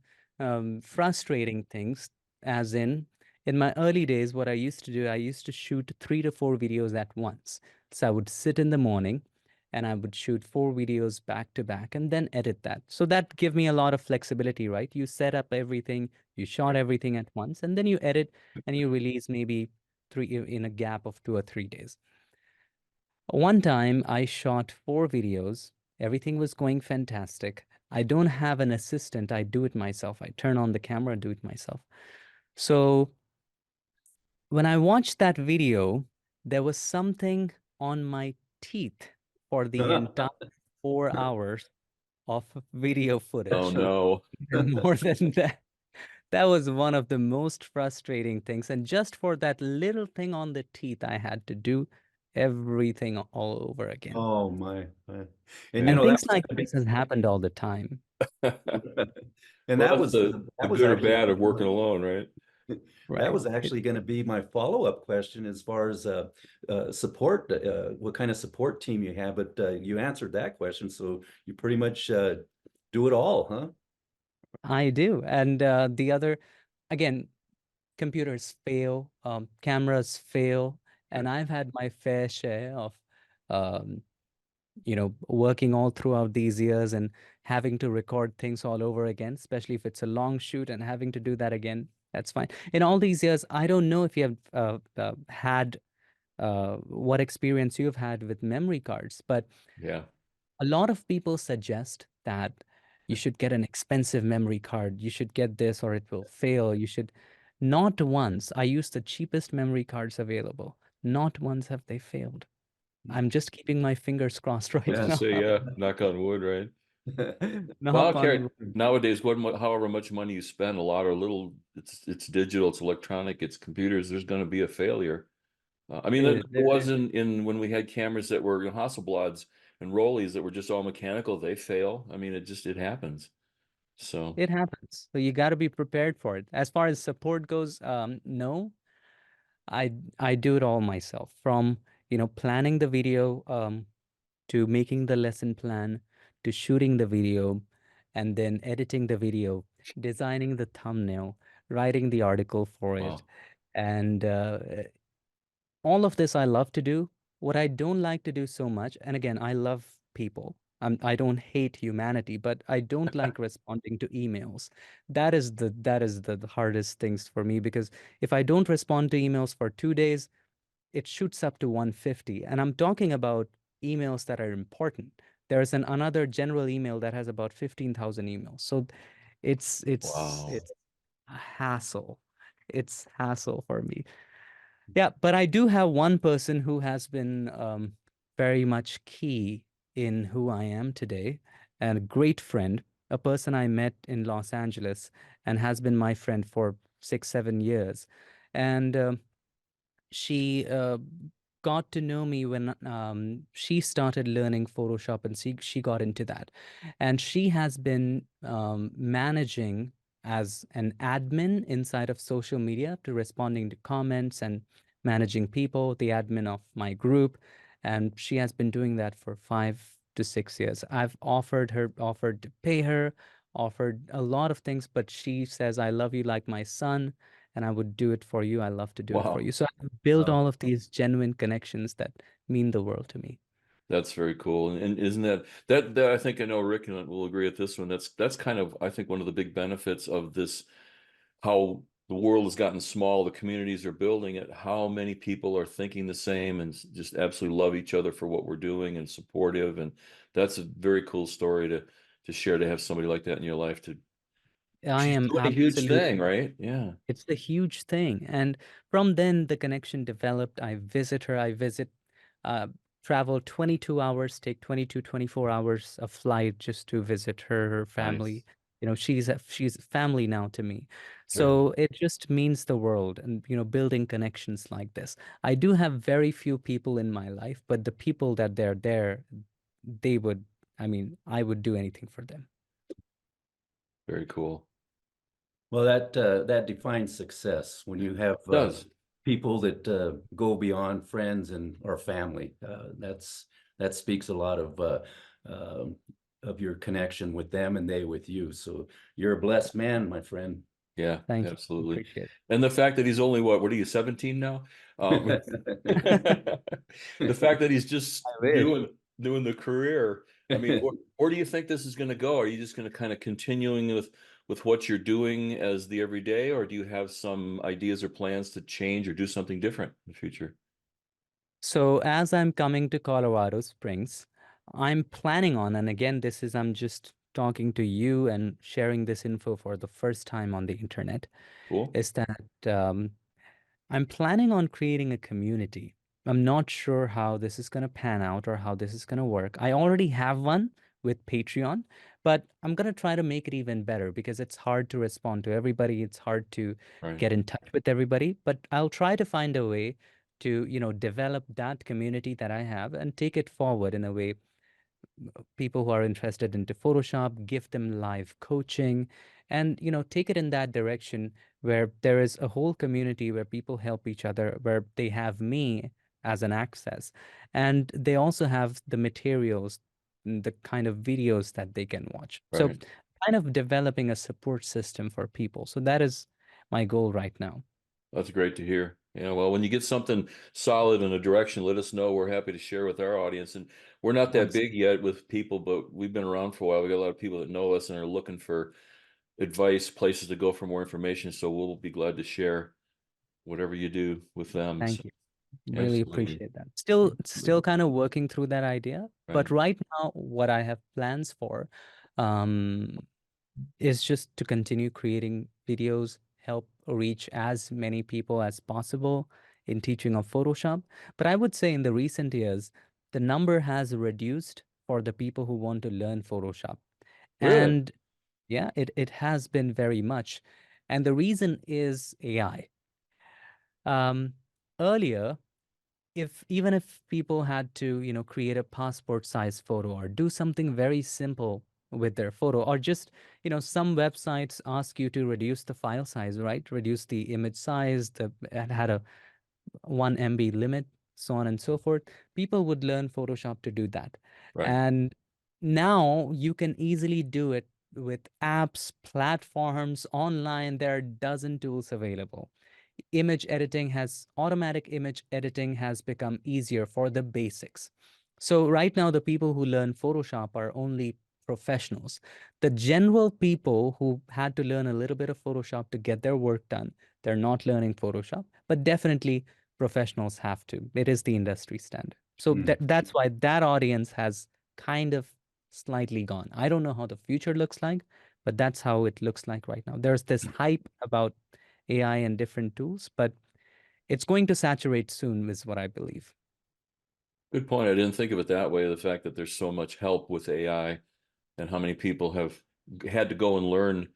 frustrating things, as in my early days, what I used to do, I used to shoot 3 to 4 videos at once. So I would sit in the morning and I would shoot 4 videos back to back and then edit that. So that gave me a lot of flexibility, right? You set up everything, you shot everything at once, and then you edit and you release maybe three in a gap of 2 or 3 days. One time I shot 4 videos. Everything was going fantastic. I don't have an assistant. I do it myself. I turn on the camera, do it myself. So when I watched that video, there was something on my teeth for the entire 4 hours of video Oh footage. no. And more than that, that was one of the most frustrating things. And just for that little thing on the teeth I had to do, everything all over again. Oh my. And Yeah. you And know that things was like gonna this has happened all the time. and Well, that's the that was good or actually bad of working alone, right? that Right. was actually going to be my follow-up question as far as support, what kind of support team you have, but you answered that question, so you pretty much do it all, huh? I do. And the other, again, computers fail, cameras fail, and I've had my fair share of, um, working all throughout these years and having to record things all over again, especially if it's a long shoot and having to do that again. That's fine. In all these years, I don't know if you have had what experience you've had with memory cards, but Yeah. a lot of people suggest that you should get an expensive memory card. You should get this or it will fail. You should. Not once. I use the cheapest memory cards available. Not once have they failed. I'm just keeping my fingers crossed I was right gonna now. say, yeah, knock on wood, right? Well, I Knock don't on care. wood. Nowadays, however much money you spend, a lot or little, it's digital, it's electronic, it's computers. There's going to be a failure. I mean, there It is. was in when we had cameras that were Hasselblads and Rollies that were just all mechanical. They fail. I mean, it happens. So, It happens. So you got to be prepared for it. As far as support goes, no, I do it all myself. From, planning the video, to making the lesson plan, to shooting the video, and then editing the video, designing the thumbnail, writing the article for it. wow, And all of this I love to do. What I don't like to do so much, and again, I love people. I don't hate humanity, but I don't like responding to emails. That is the hardest things for me, because if I don't respond to emails for 2 days, it shoots up to 150. And I'm talking about emails that are important. There's another general email that has about 15,000 emails. So it's it's wow, it's a hassle. It's hassle for me. Yeah, but I do have one person who has been very much key in who I am today, and a great friend, a person I met in Los Angeles and has been my friend for 6, 7 years. And she got to know me when she started learning Photoshop, and she got into that. And she has been managing as an admin inside of social media, to responding to comments and managing people, the admin of my group. And she has been doing that for 5 to 6 years. I've offered to pay her, offered a lot of things, but she says, I love you like my son, and I would do it for you. I love to do it for wow. you. So I build Wow. all of these genuine connections that mean the world to me. That's very cool. And isn't that I think I know Rick will agree with this one. That's kind of I think one of the big benefits of this, how the world has gotten small, the communities are building it, how many people are thinking the same and just absolutely love each other for what we're doing and supportive. And that's a very cool story to share, to have somebody like that in your life. To I She's am doing a huge thing, absolutely. right? Yeah. It's a huge thing. And from then, the connection developed. I visit her. Uh, travel 22 hours, take 22, 24 hours of flight just to visit her family. Nice. She's family now to me. Very So it just means the world, and, building connections like this. I do have very few people in my life, but the people that they're there, they would, I would do anything for them. very cool. Well, that defines success when you have Does. people that go beyond friends and or family. That speaks a lot um of your connection with them and they with you. So you're a blessed man, my friend. Yeah, Thank you. absolutely. Appreciate And the fact that he's only what are you, 17 now? The fact that he's just I wish. doing the career. I mean, where do you think this is going to go? Are you just going to kind of continuing with what you're doing as the everyday, or do you have some ideas or plans to change or do something different in the future? So as I'm coming to Colorado Springs, I'm planning on, and again, I'm just talking to you and sharing this info for the first time on the internet, Cool. is that I'm planning on creating a community. I'm not sure how this is going to pan out or how this is going to work. I already have one with Patreon, but I'm going to try to make it even better, because it's hard to respond to everybody. It's hard to Right. get in touch with everybody, but I'll try to find a way to, develop that community that I have and take it forward in a way. People who are interested into Photoshop, give them live coaching, and take it in that direction where there is a whole community where people help each other, where they have me as an access, and they also have the materials, the kind of videos that they can watch. So Right. kind of developing a support system for people. So that is my goal right now. That's great to hear. Yeah, well, when you get something solid in a direction, let us know. We're happy to share with our audience. And we're not that big yet with people, but we've been around for a while. We got a lot of people that know us and are looking for advice, places to go for more information. So we'll be glad to share whatever you do with them. So Thank you. Really absolutely. appreciate that. Still kind of working through that idea, Right. but right now what I have plans for um is just to continue creating videos, help reach as many people as possible in teaching of Photoshop. But I would say in the recent years, the number has reduced for the people who want to learn Photoshop. Really? And yeah, it has been very much. And the reason is AI. Um, Earlier, if even if people had to create a passport size photo or do something very simple with their photo, or just some websites ask you to reduce the file size, right, reduce the image size, it had a 1 MB limit, so on and so forth, people would learn Photoshop to do that. Right. And now you can easily do it with apps, platforms, online. There are a dozen tools available. Automatic image editing has become easier for the basics. So right now, the people who learn Photoshop are only professionals. The general people who had to learn a little bit of Photoshop to get their work done, they're not learning Photoshop, but definitely professionals have to. It is the industry standard. So Mm. that's why that audience has kind of slightly gone. I don't know how the future looks like, but that's how it looks like right now. There's this hype about AI and different tools, but it's going to saturate soon, is what I believe. Good point. I didn't think of it that way. The fact that there's so much help with AI and how many people have had to go and learn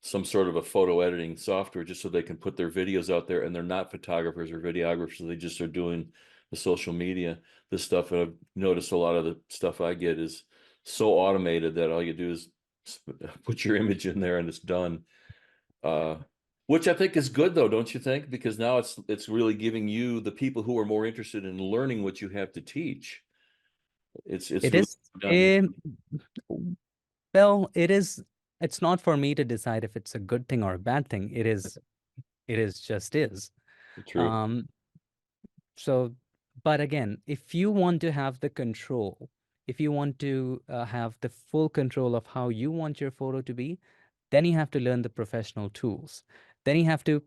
some sort of a photo editing software just so they can put their videos out there, and they're not photographers or videographers, so they just are doing the social media, this stuff. And I've noticed a lot of the stuff I get is so automated that all you do is put your image in there and it's done. Uh, which I think is good though, don't you think? Because now it's really giving you the people who are more interested in learning what you have to teach. It's It really is, down here. well, it's not for me to decide if it's a good thing or a bad thing. It is just is. True. Um, so, but again, if you want to have the control, if you want to have the full control of how you want your photo to be, then you have to learn the professional tools. Then you have to,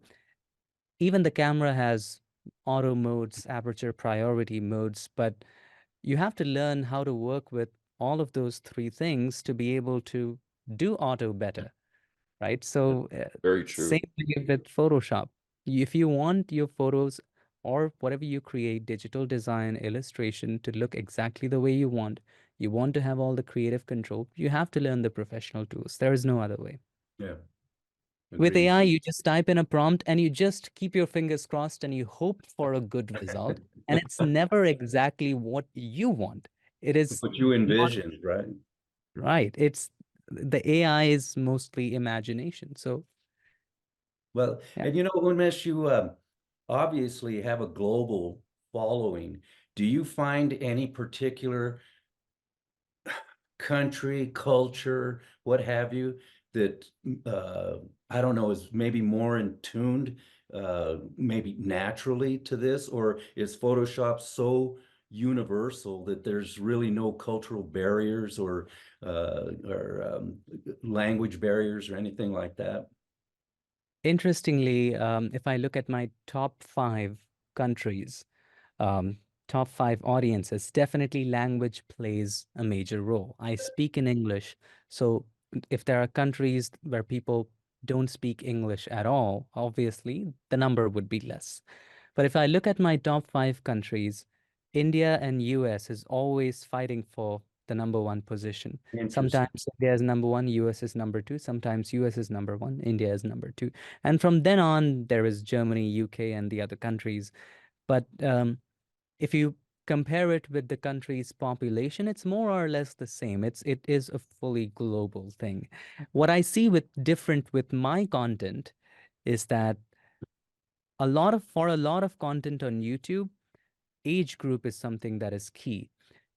even the camera has auto modes, aperture priority modes, but you have to learn how to work with all of those three things to be able to do auto better, right? Yeah, So, very true. same thing with Photoshop. If you want your photos or whatever you create, digital design, illustration, to look exactly the way you want to have all the creative control, you have to learn the professional tools. There is no other way. Yeah, With agreed. AI, you just type in a prompt and you just keep your fingers crossed and you hope for a good result. And it's never exactly what you want. It is What you not envisioned, right? right. It's the AI is mostly imagination. So, Well, yeah. and Unmesh, you obviously have a global following. Do you find any particular country, culture, what have you, that I don't know, is maybe more in tuned, maybe naturally to this, or is Photoshop so universal that there's really no cultural barriers or language barriers or anything like that? Interestingly, if I look at my top 5 countries, um, top 5 audiences, definitely language plays a major role. I speak in English, so if there are countries where people don't speak English at all, obviously the number would be less. But if I look at my top 5 countries, India and US is always fighting for the number one position. Interesting. Sometimes India is number one, US is number two. Sometimes US is number one, India is number two. And from then on, there is Germany, UK, and the other countries. But if you compare it with the country's population, it's more or less the same. It is a fully global thing. What I see with different with my content is that for a lot of content on YouTube, age group is something that is key.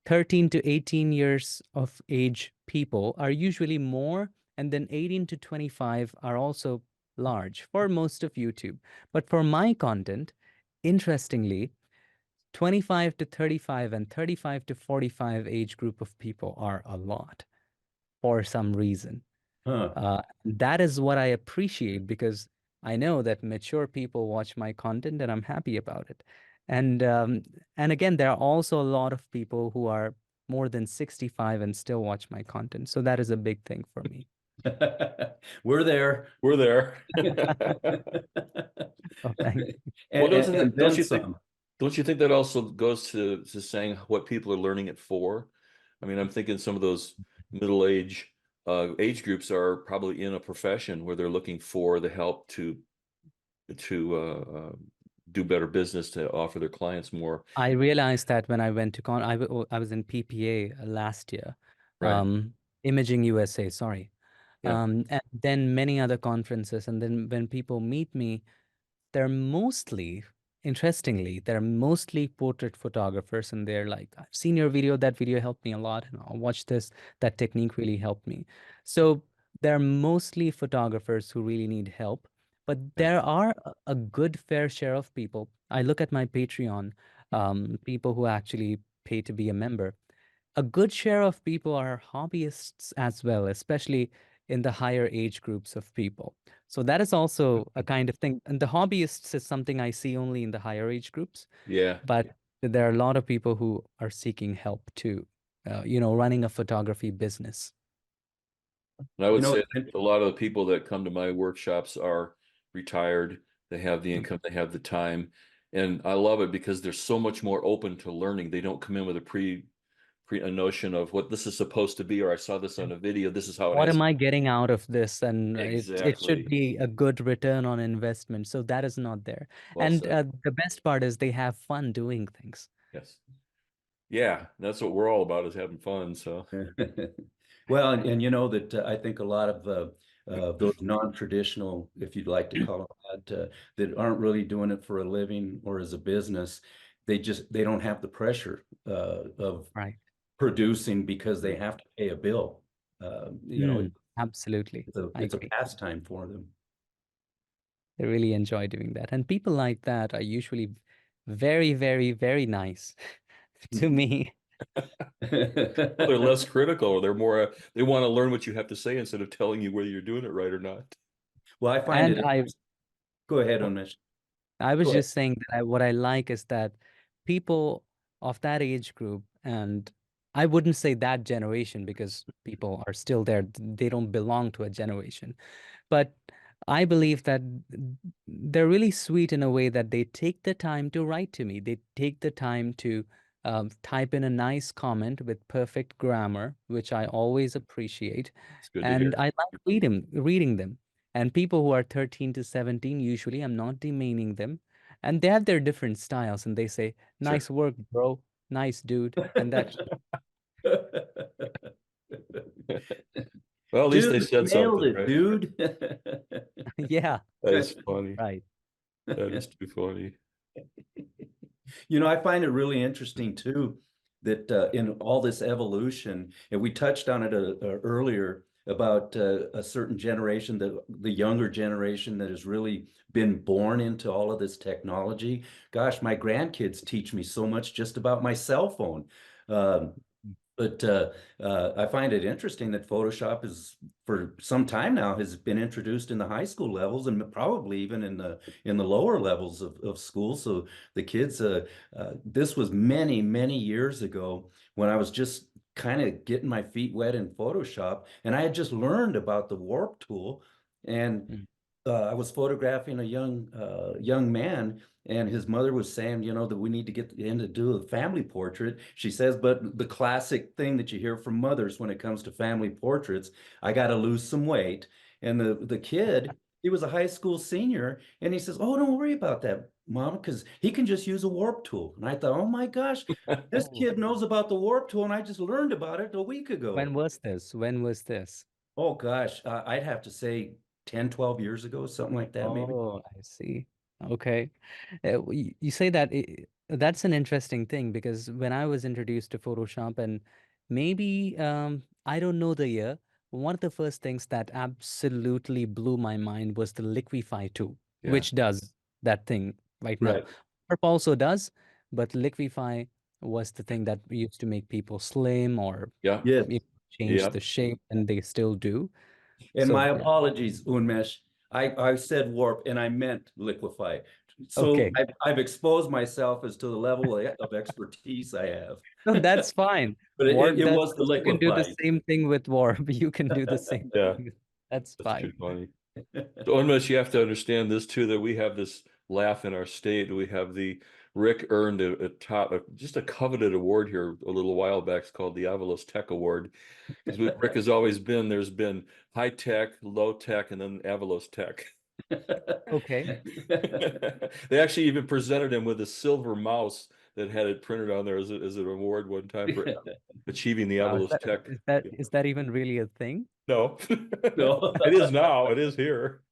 13 to 18 years of age people are usually more, and then 18 to 25 are also large for most of YouTube. But for my content, interestingly, 25 to 35 and 35 to 45 age group of people are a lot for some reason. Huh. That is what I appreciate because I know that mature people watch my content and I'm happy about it. And again, there are also a lot of people who are more than 65 and still watch my content. So that is a big thing for me. We're there. We're there. Oh, thank Well, And don't then you think some. don't you think that also goes to saying what people are learning it for? I mean, I'm thinking some of those middle age groups are probably in a profession where they're looking for the help to do better business, to offer their clients more. I realized that when I went to I was in PPA last year, Right. Imaging USA, sorry. Yeah. And then many other conferences. And then when people meet me, they're mostly, interestingly, they're mostly portrait photographers. And they're like, I've seen your video, that video helped me a lot. And I'll watch this, that technique really helped me. So they're mostly photographers who really need help. But Yeah. there are a good fair share of people. I look at my Patreon, people who actually pay to be a member. A good share of people are hobbyists as well, especially in the higher age groups of people. So that is also a kind of thing. And the hobbyists is something I see only in the higher age groups, Yeah. but there are a lot of people who are seeking help too, running a photography business. And I You would know, say that a lot of the people that come to my workshops are retired. They have the income, they have the time. And I love it because they're so much more open to learning. They don't come in with a notion of what this is supposed to be, or I saw this on a video, this is how it What has. am I getting out of this? And it should Exactly. be a good return on investment. So that is not there. Well And said. the best part is they have fun doing things. Yes. Yeah, that's what we're all about, is having fun. So well, and you know that I think a lot of those non-traditional, if you'd like to call them that, that aren't really doing it for a living or as a business, they don't have the pressure of Right. producing because they have to pay a bill. You know, Absolutely. I it's a agree. pastime for them. I really enjoy doing that. And people like that are usually very, very, very nice to me. well, they're less critical. They're more, they want to learn what you have to say instead of telling you whether you're doing it right or not. Well, I find And it. Go ahead, Unmesh. I was Go ahead. just saying that what I like is that people of that age group, and I wouldn't say that generation because people are still there. They don't belong to a generation. But I believe that they're really sweet in a way that they take the time to write to me. They take the time to type in a nice comment with perfect grammar, which I always appreciate. It's good to And hear. I like reading them. And people who are 13 to 17, usually I'm not demeaning them. And they have their different styles and they say, Sure. nice work, bro. Nice dude. And that, Well, at least Dude, they you said nailed something, it, right? dude. yeah, That is funny. right. That is too funny. You know, I find it really interesting too that in all this evolution, and we touched on it earlier about a certain generation, the younger generation that has really been born into all of this technology. Gosh, my grandkids teach me so much just about my cell phone. Um, but I find it interesting that Photoshop is, for some time now, has been introduced in the high school levels and probably even in the lower levels of school. So the kids, this was many, many years ago when I was just kind of getting my feet wet in Photoshop, and I had just learned about the warp tool, and Mm. I was photographing a young man, and his mother was saying, you know, that we need to get in to do a family portrait. She says, but the classic thing that you hear from mothers when it comes to family portraits, I got to lose some weight. And the kid, he was a high school senior, and he says, oh, don't worry about that. Mom, because he can just use a warp tool. And I thought, oh my gosh, this Oh, kid knows about the warp tool, and I just learned about it a week when ago. was this? When was this? Oh gosh, I'd have to say 10, 12 years ago, something like that, maybe. Oh, I see. Okay. You say that that's an interesting thing because when I was introduced to Photoshop and maybe I don't know the year, one of the first things that absolutely blew my mind was the Liquify tool, Yeah, which does that thing right now. Right. Perp also does, but Liquify was the thing that used to make people slim or yeah, Yes. change yeah. the shape, and they still do. And So my yeah, apologies, Unmesh. I said warp and I meant liquefy. So okay. I've exposed myself as to the level of expertise I have. No, that's fine. But Warp it does was the this. You can do the liquefy. same thing with warp. You can do the same Yeah, thing. That's that's too fine. funny. So unless you have to understand this too, that we have this laugh in our state. We have the Rick earned just a coveted award here a little while back. It's called the Avalos Tech Award because Rick has always been, there's been high tech, low tech, and then Avalos Tech. Okay. They actually even presented him with a silver mouse that had it printed on there as an award one time for achieving the Wow. Avalos Tech. Is that even really a thing? No, No. it is now. It is here.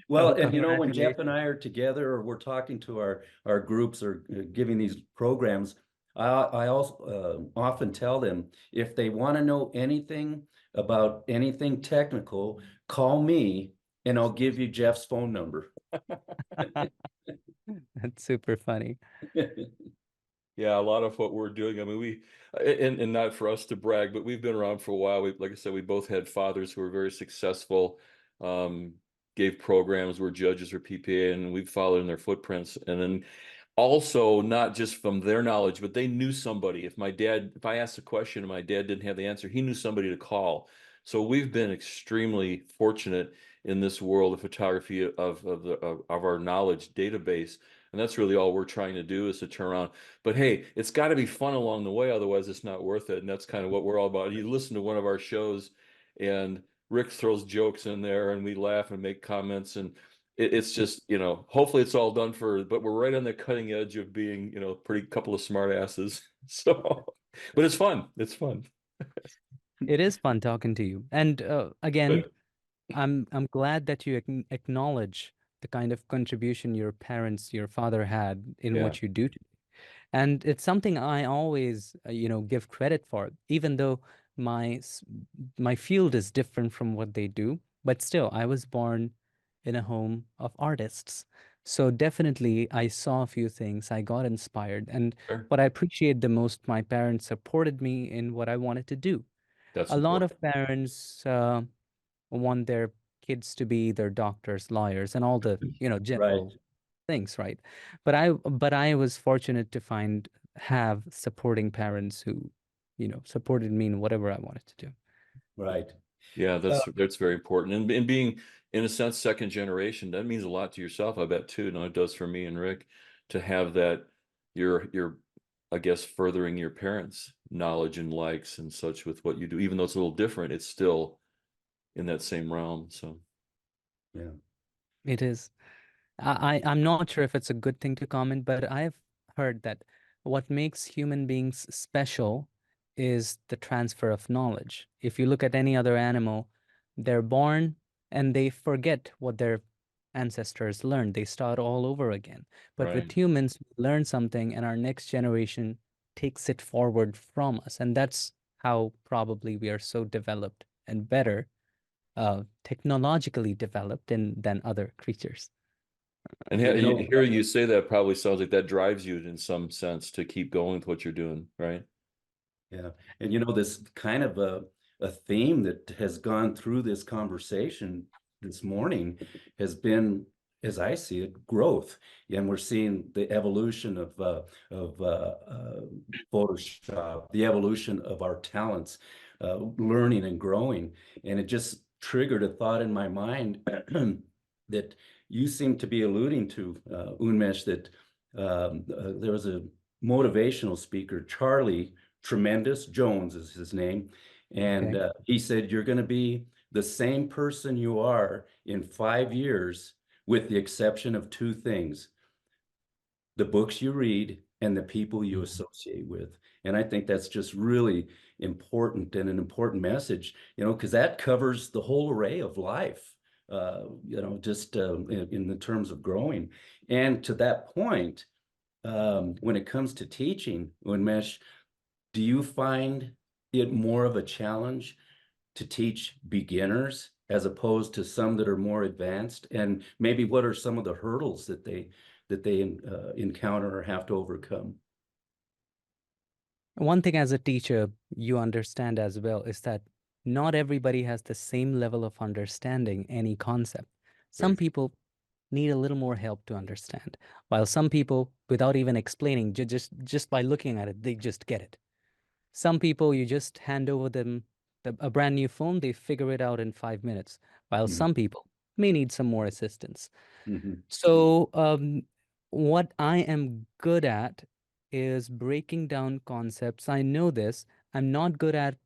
Well, and when Jeff and Congratulations. I are together or we're talking to our groups or giving these programs, I also often tell them if they want to know anything about anything technical, call me and I'll give you Jeff's phone number. That's super funny. Yeah, a lot of what we're doing. I mean, and not for us to brag, but we've been around for a while. Like I said, we both had fathers who were very successful, um, gave programs, were judges for PPA, and we've followed in their footprints. And then also not just from their knowledge, but they knew somebody. If I asked a question and my dad didn't have the answer, he knew somebody to call. So we've been extremely fortunate in this world of photography of our knowledge database. And that's really all we're trying to do is to turn around. But hey, it's got to be fun along the way, otherwise it's not worth it. And that's kind of what we're all about. You listen to one of our shows and Rick throws jokes in there and we laugh and make comments and it's just, hopefully it's all done but we're right on the cutting edge of being, pretty couple of smart asses. So, but it's fun. It's fun. It is fun talking to you. And again, Good. I'm glad that you acknowledge the kind of contribution your father had in Yeah, what you do. And it's something I always, give credit for, even though my field is different from what they do. But still, I was born in a home of artists. So definitely, I saw a few things. I got inspired. And sure. what I appreciate the most, my parents supported me in what I wanted to do. That's A lot important. of parents want their kids to be their doctors, lawyers, and all the, Right, general things, right? But I was fortunate to have supporting parents who, supported me in whatever I wanted to do. right. Yeah, Uh, that's very important. And being in a sense second generation, that means a lot to yourself, I bet too. No, it does for me and Rick to have that you're I guess furthering your parents' knowledge and likes and such with what you do, even though it's a little different, it's still in that same realm. So yeah. It is. I'm not sure if it's a good thing to comment, but I've heard that what makes human beings special is the transfer of knowledge. If you look at any other animal, they're born and they forget what their ancestors learned. They start all over again. But with right. humans, we learn something and our next generation takes it forward from us. And that's how probably we are so developed and better, technologically developed than other creatures. And And hearing you say that probably sounds like that drives you in some sense to keep going with what you're doing, right? yeah. And this kind of a theme that has gone through this conversation this morning has been, as I see it, growth. And we're seeing the evolution of Photoshop, the evolution of our talents, learning and growing. And it just triggered a thought in my mind that you seem to be alluding to, Unmesh, that there was a motivational speaker, Charlie Tremendous Jones is his name. And Okay. he said, you're going to be the same person you are in 5 years, with the exception of two things. the books you read, and the people you Mhm. associate with. And I think that's just really important and an important message, because that covers the whole array of life, just in the terms of growing. And to that point, when it comes to teaching, Unmesh, do you find it more of a challenge to teach beginners as opposed to some that are more advanced? And maybe what are some of the hurdles that they encounter or have to overcome? One thing as a teacher, you understand as well is that not everybody has the same level of understanding any concept. Some Right. people need a little more help to understand, while some people, without even explaining, just by looking at it, they just get it. Some people, you just hand over them a brand new phone, they figure it out in 5 minutes, while Mhm, some people may need some more assistance. mhm, So, what I am good at is breaking down concepts. I know this. I'm not good at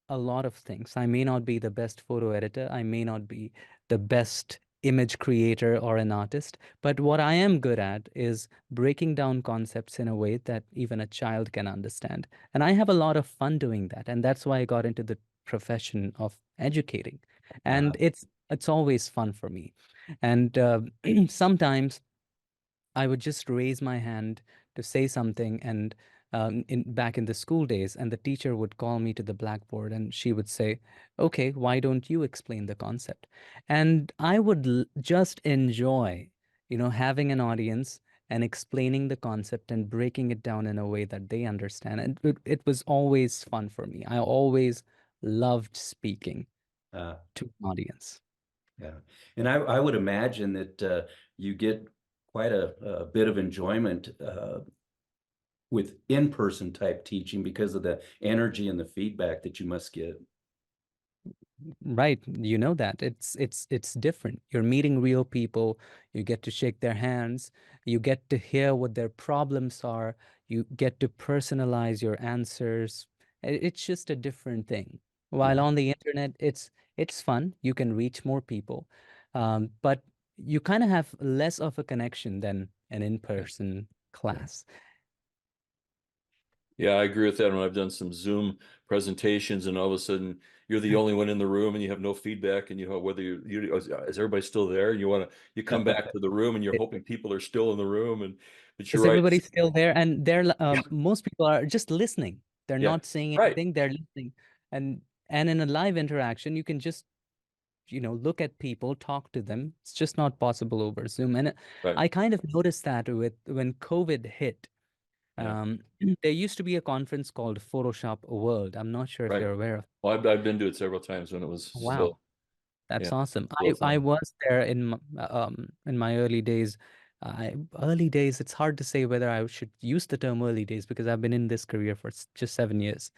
a lot of things. I may not be the best photo editor. I may not be the best image creator or an artist. But what I am good at is breaking down concepts in a way that even a child can understand. And I have a lot of fun doing that. And that's why I got into the profession of educating. uh, And it's always fun for me. And sometimes I would just raise my hand to say something, and back in the school days, and the teacher would call me to the blackboard, and she would say, "Okay, why don't you explain the concept?" And I would just enjoy, having an audience and explaining the concept and breaking it down in a way that they understand. And it was always fun for me. I always loved speaking uh, to an audience. yeah. And I would imagine that you get quite a bit of enjoyment with in-person type teaching because of the energy and the feedback that you must get. Right, you know that. It's different. You're meeting real people, you get to shake their hands, you get to hear what their problems are, you get to personalize your answers. It's just a different thing. While Mhm. on the internet, it's fun. You can reach more people. But you kind of have less of a connection than an Yeah. in-person Yeah. class. Yeah, I agree with that. When I've done some Zoom presentations and all of a sudden you're the only one in the room and you have no feedback and you know whether is everybody still there? And you come back to the room and you're hoping people are still in the room and but you're Is right. everybody still there? And Yeah, most people are just listening. They're yeah, not saying right, anything. They're listening. And in a live interaction, you can just, look at people, talk to them. It's just not possible over Zoom. And right, I kind of noticed that with when COVID hit. yeah, Um, there used to be a conference called Photoshop World. I'm not sure if right. you're aware of. Well, I've been to it several times when it was still, Wow. That's yeah, awesome. still a I thing. was there in my early days. Early days, it's hard to say whether I should use the term early days because I've been in this career for just 7 years.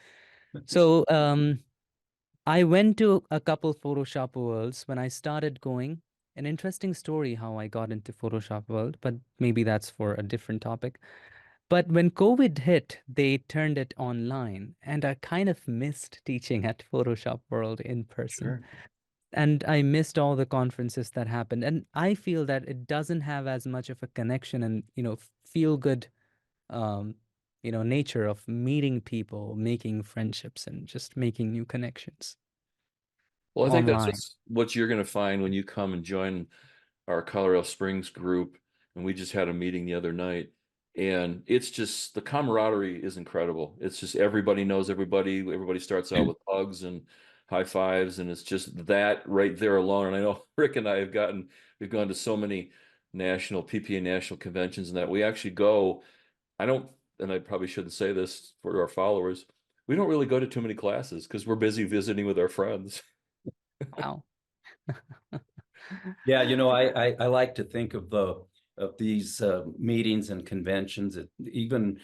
So I went to a couple Photoshop Worlds when I started going. An interesting story how I got into Photoshop World, but maybe that's for a different topic. But when COVID hit, they turned it online, and I kind of missed teaching at Photoshop World in person. Sure. And I missed all the conferences that happened. And I feel that it doesn't have as much of a connection and, feel good, um, nature of meeting people, making friendships, and just making new connections Well, I think that's online. what you're going to find when you come and join our Colorado Springs group, and we just had a meeting the other night, and it's just the camaraderie is incredible. It's just everybody knows everybody. Everybody starts out with hugs and high fives, and it's just that right there alone. And I know Rick and I we've gone to so many national PPA national conventions, and that we actually go. I don't, and I probably shouldn't say this for our followers. We don't really go to too many classes because we're busy visiting with our friends. Wow. Yeah, I like to think of these meetings and conventions, that even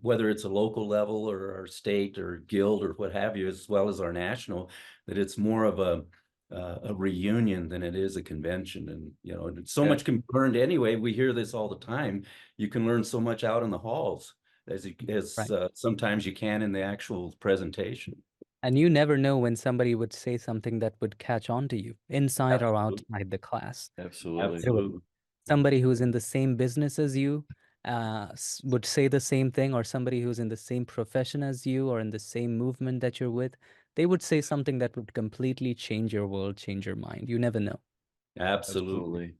whether it's a local level or our state or guild or what have you, as well as our national, that it's more of a reunion than it is a convention. And and so Yeah, much can be learned anyway. We hear this all the time. You can learn so much out in the halls as Right. sometimes you can in the actual presentation. And you never know when somebody would say something that would catch on to you, inside or Absolutely. outside the class. absolutely. Literally. Absolutely. Somebody who's in the same business as you, would say the same thing, or somebody who's in the same profession as you or in the same movement that you're with, they would say something that would completely change your world, change your mind. You never know. Absolutely. Absolutely.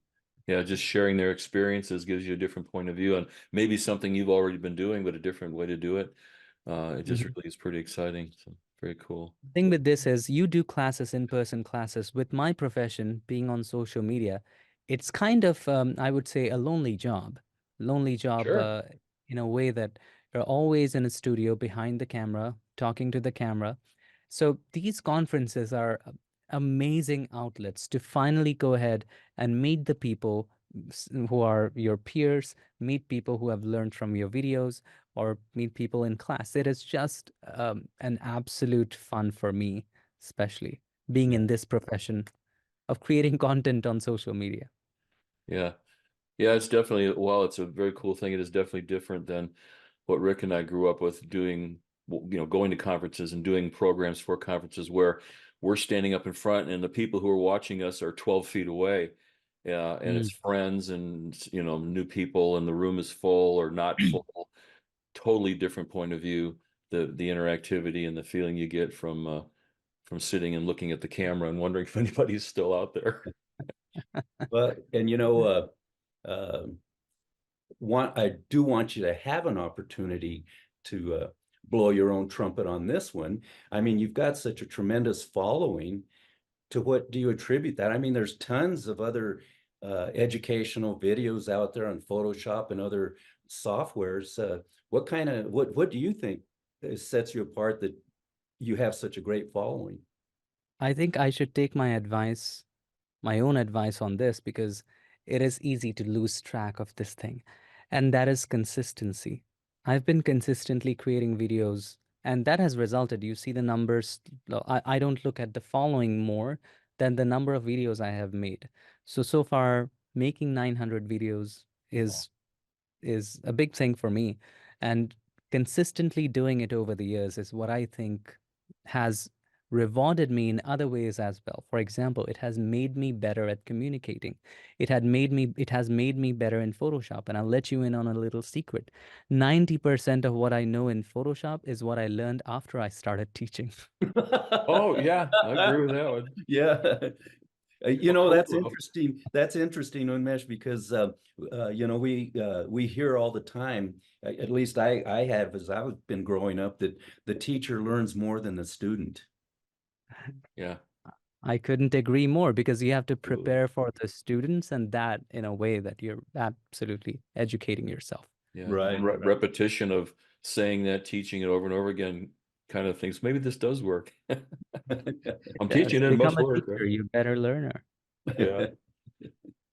Yeah, just sharing their experiences gives you a different point of view and maybe something you've already been doing, but a different way to do it. It just Mhm. really is pretty exciting. So very cool. Thing with this is you do classes, in-person classes. With my profession being on social media, it's kind of, I would say, a lonely job. Lonely job, Sure. in a way that you're always in a studio behind the camera, talking to the camera. So these conferences are amazing outlets to finally go ahead and meet the people who are your peers, meet people who have learned from your videos, or meet people in class. It is just an absolute fun for me, especially being Yeah. in this profession of creating content on social media. Yeah. Yeah, it's definitely, while it's a very cool thing, it is definitely different than what Rick and I grew up with doing, going to conferences and doing programs for conferences where we're standing up in front and the people who are watching us are 12 feet away. Yeah, and it's Mm. friends and, new people and the room is full or not full. Totally different point of view. The interactivity and the feeling you get from sitting and looking at the camera and wondering if anybody's still out there. But and um, I do want you to have an opportunity to blow your own trumpet on this one. I mean, you've got such a tremendous following. To what do you attribute that? I mean, there's tons of other educational videos out there on Photoshop and other softwares. What do you think sets you apart that you have such a great following? I think I should take my own advice on this, because it is easy to lose track of this thing. And that is consistency. I've been consistently creating videos, and that has resulted. You see the numbers. I don't look at the following more than the number of videos I have made. So far, making 900 videos is a big thing for me. And consistently doing it over the years is what I think has rewarded me in other ways as well. For example, it has made me better at communicating. It has made me better in Photoshop. And I'll let you in on a little secret. 90% of what I know in Photoshop is what I learned after I started teaching. Oh, yeah, I agree with that one. Yeah. Oh, cool That's though. interesting. That's interesting, Unmesh, because we hear all the time. At least I have, as I've been growing up, that the teacher learns more than the student. Yeah, I couldn't agree more, because you have to absolutely. prepare for the students, and that in a way that you're absolutely educating yourself. Yeah, and Right, right. repetition of saying that, teaching it over and over again, kind of thinks maybe this does work. I'm Yeah, teaching to it, it become must a work, right? teacher, you better learner. Yeah.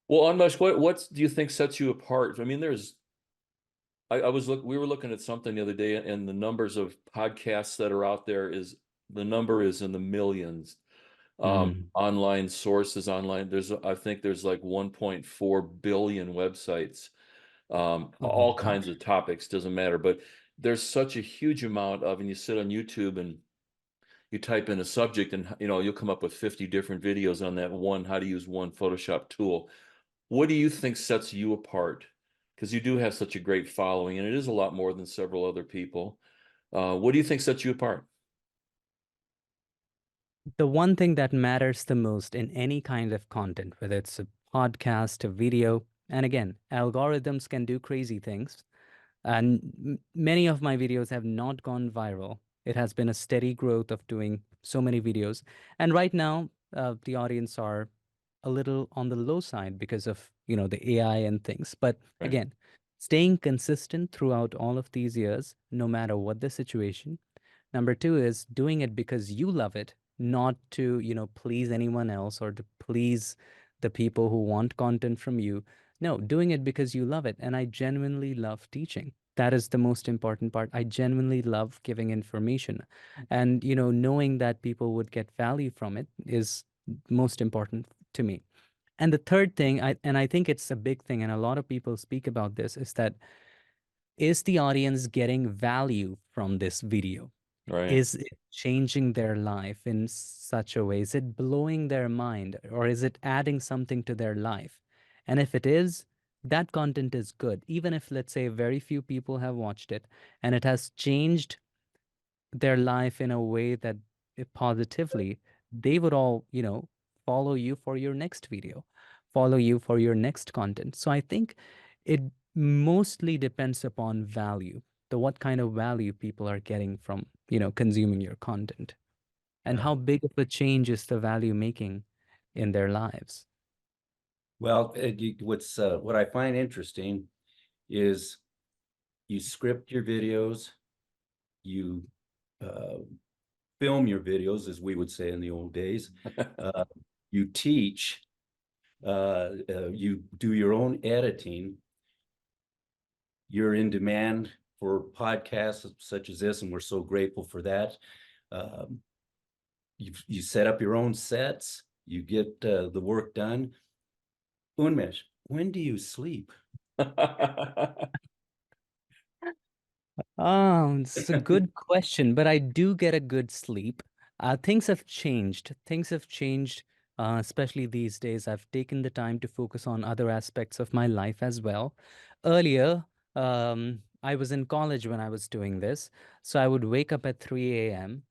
Well, Anmesh, what do you think sets you apart? I mean, we were looking at something the other day, and the numbers of podcasts that are out there the number is in the millions. Mm. Online sources, I think there's like 1.4 billion websites, Oh my all kinds gosh. of topics, doesn't matter, but there's such a huge amount of, and you sit on YouTube and you type in a subject and you'll come up with 50 different videos on that one, how to use one Photoshop tool. What do you think sets you apart? Because you do have such a great following, and it is a lot more than several other people. What do you think sets you apart? The one thing that matters the most in any kind of content, whether it's a podcast, a video, and again, algorithms can do crazy things. And many of my videos have not gone viral. It has been a steady growth of doing so many videos. And right now, the audience are a little on the low side because of, the AI and things. But Right. again, staying consistent throughout all of these years, no matter what the situation. Number two is doing it because you love it, not to, please anyone else or to please the people who want content from you. No, doing it because you love it. And I genuinely love teaching. That is the most important part. I genuinely love giving information. And, knowing that people would get value from it is most important to me. And the third thing, I think it's a big thing, and a lot of people speak about this, is that is the audience getting value from this video? Right. Is it changing their life in such a way? Is it blowing their mind, or is it adding something to their life? And if it is, that content is good. Even if, let's say, very few people have watched it and it has changed their life in a way that positively, they would all, follow you for your next video, follow you for your next content. So I think it mostly depends upon value, the what kind of value people are getting from, consuming your content, and Yeah. how big of a change is the value making in their lives. Well, what I find interesting is you script your videos, you uh, film your videos, as we would say in the old days. Uh, you teach, you do your own editing. You're in demand for podcasts such as this, and we're so grateful for that. Um, you set up your own sets. You get the work done. Unmesh, when do you sleep? It's a good question, but I do get a good sleep. Things have changed. Things have changed, especially these days. I've taken the time to focus on other aspects of my life as well. Earlier, I was in college when I was doing this, so I would wake up at 3 a.m.,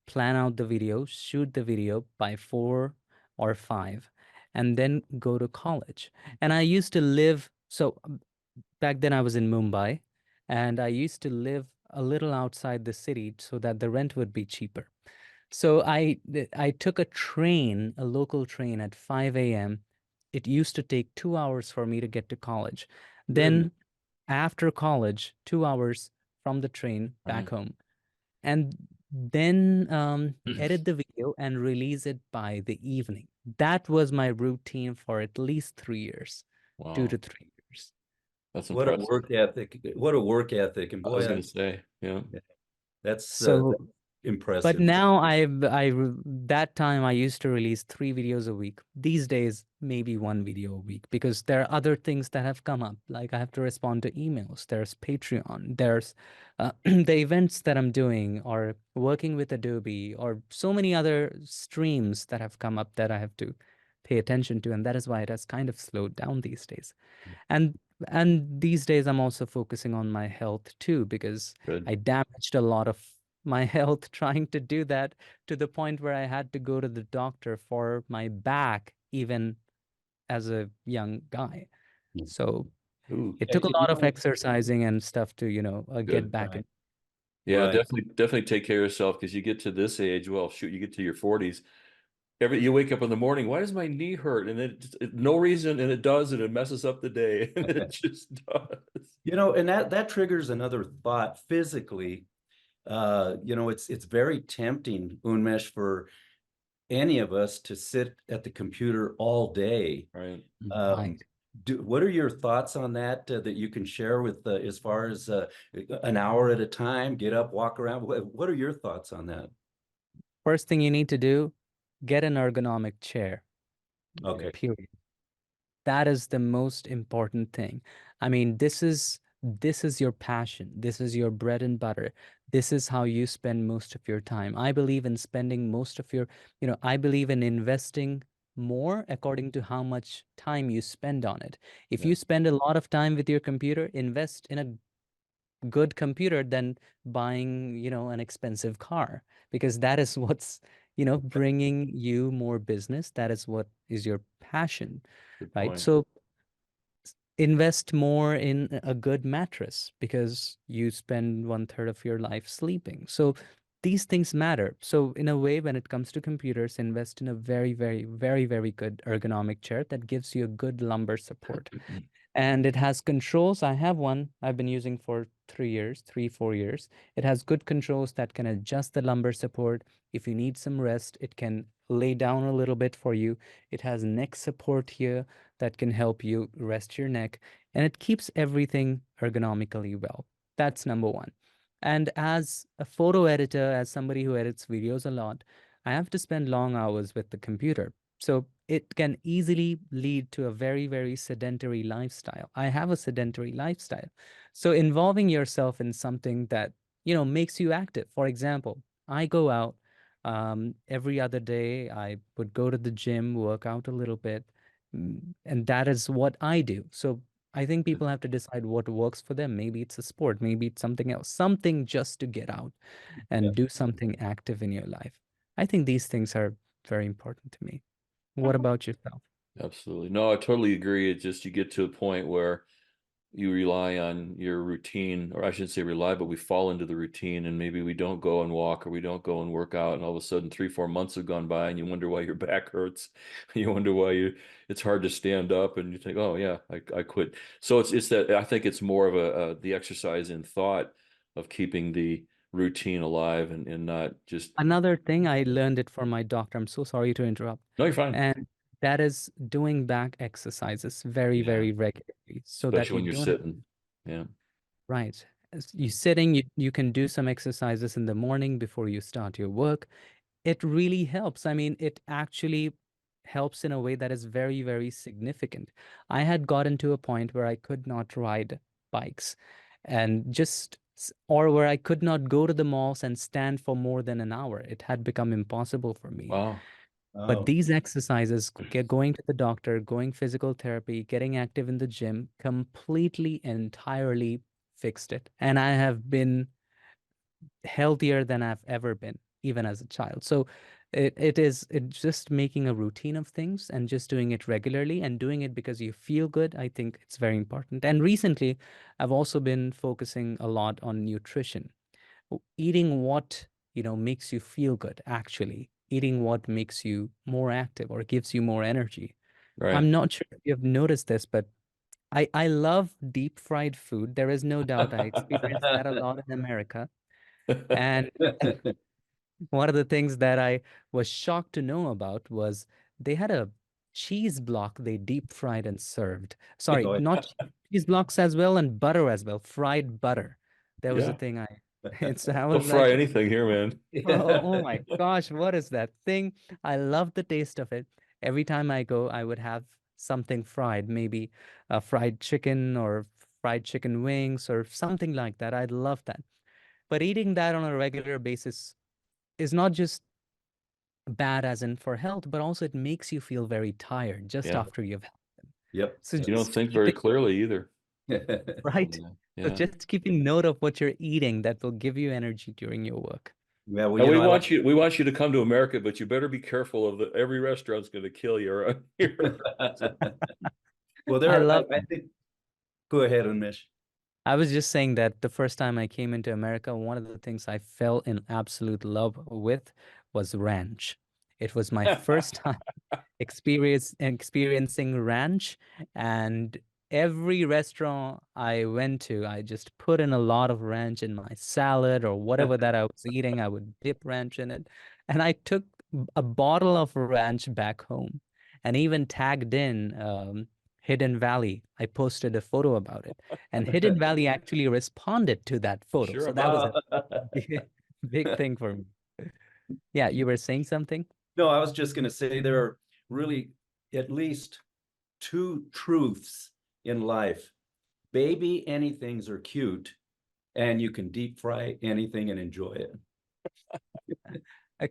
plan out the video, shoot the video by 4 or 5, and then go to college. And I used to live, so back then I was in Mumbai, and I used to live a little outside the city so that the rent would be cheaper. So I took a train, a local train at 5 a.m. It used to take 2 hours for me to get to college. Goodness. Then after college, 2 hours from the train back Right. home. And then edit the video and release it by the evening. That was my routine for at least 3 years, two Wow, to 3 years. that's What a impressive. work ethic. What a work ethic. And I was boy, gonna say, yeah, that's So but impressive. now that time I used to release 3 videos a week. These days, maybe 1 video a week because there are other things that have come up. Like I have to respond to emails. There's Patreon. There's the events that I'm doing or working with Adobe or so many other streams that have come up that I have to pay attention to. And that is why it has kind of slowed down these days. And and these days I'm also focusing on my health too because good. I damaged a lot of my health trying to do that to the point where I had to go to the doctor for my back even as a young guy. So Ooh, it Yeah, took a you lot of know, exercising and stuff to, get good. back in. right, Yeah, right. definitely take care of yourself because you get to this age, well, shoot, you get to your 40s. You wake up in the morning, why does my knee hurt? And no reason, and it does, and it messes up the day. And it just does. And that triggers another thought physically. It's very tempting, Unmesh, for any of us to sit at the computer all day. Right. Um, Right. what are your thoughts on that that you can share with as far as an hour at a time, get up, walk around? What are your thoughts on that? First thing you need to do, get an ergonomic chair, Okay. period. That is the most important thing. I mean, this is your passion. This is your bread and butter. This is how you spend most of your time. I believe in spending most of your, I believe in investing more according to how much time you spend on it. If Yeah. you spend a lot of time with your computer, invest in a good computer than buying, an expensive car because that is what's, bringing you more business. That is what is your passion, Good right? point. So invest more in a good mattress because you spend 1/3 of your life sleeping. So these things matter. So in a way, when it comes to computers, invest in a very, very, very, very good ergonomic chair that gives you a good lumbar support, and it has controls. I have one I've been using for 3 years, 3, 4 years. It has good controls that can adjust the lumbar support. If you need some rest, it can lay down a little bit for you. It has neck support here that can help you rest your neck, and it keeps everything ergonomically well. That's number one. And as a photo editor, as somebody who edits videos a lot, I have to spend long hours with the computer. So it can easily lead to a very, very sedentary lifestyle. I have a sedentary lifestyle. So involving yourself in something that, makes you active. For example, I go out every other day. I would go to the gym, work out a little bit, And that is what I do. So I think people have to decide what works for them. Maybe it's a sport, maybe it's something else, something just to get out Yeah. and do something active in your life. I think these things are very important to me. What about yourself? Absolutely. No, I totally agree. It's just you get to a point where you rely on your routine, or I shouldn't say rely, but we fall into the routine and maybe we don't go and walk or we don't go and work out. And all of a sudden 3, 4 months have gone by and you wonder why your back hurts. You wonder why it's hard to stand up and you think, oh yeah, I quit. So it's that I think it's more of the exercise in thought of keeping the routine alive and not just, Another thing, I learned it from my doctor. I'm so sorry to interrupt. no, you're fine. And that is doing back exercises very, Yeah. very regularly so that Especially you when you're don't have, sitting. Yeah. right. As you sitting, you can do some exercises in the morning before you start your work. It really helps. I mean, it actually helps in a way that is very, very significant. I had gotten to a point where I could not ride bikes and or where I could not go to the malls and stand for more than an hour. It had become impossible for me. Wow. But Oh, these exercises, going to the doctor, going physical therapy, getting active in the gym, completely, entirely fixed it. And I have been healthier than I've ever been, even as a child. So it's just making a routine of things and just doing it regularly and doing it because you feel good. I think it's very important. And recently, I've also been focusing a lot on nutrition, eating what, makes you feel good, actually, eating what makes you more active or gives you more energy. Right. I'm not sure if you've noticed this, but I love deep fried food. There is no doubt I experience that a lot in America. And one of the things that I was shocked to know about was they had a cheese block they deep fried and served. Sorry, oh, not cheese blocks as well, and butter as well, fried butter. That was the Yeah. thing it's I They'll was fry like, anything here, man. oh my gosh, what is that thing? I love the taste of it. Every time I go, I would have something fried, maybe a fried chicken or fried chicken wings or something like that. I'd love that. But eating that on a regular basis is not just bad as in for health, but also it makes you feel very tired just Yeah. after you've had. Yep. So You don't just think very keeping, clearly either. right? Yeah. So Yeah. just keeping note of what you're eating that will give you energy during your work. Yeah, well, And you we know, I like want you to come to America, but you better be careful of every restaurant's going to kill you around here. well, I there, love I think, go ahead, Unmesh. I was just saying that the first time I came into America, one of the things I fell in absolute love with was ranch. It was my first time experiencing ranch, and every restaurant I went to, I just put in a lot of ranch in my salad or whatever that I was eating. I would dip ranch in it, and I took a bottle of ranch back home and even tagged in Hidden Valley. I posted a photo about it, and Hidden Valley actually responded to that photo. Sure So that was about a big, big thing for me. Yeah, you were saying something? No, I was just going to say there are really at least two truths in life. Baby anythings are cute, and you can deep fry anything and enjoy it.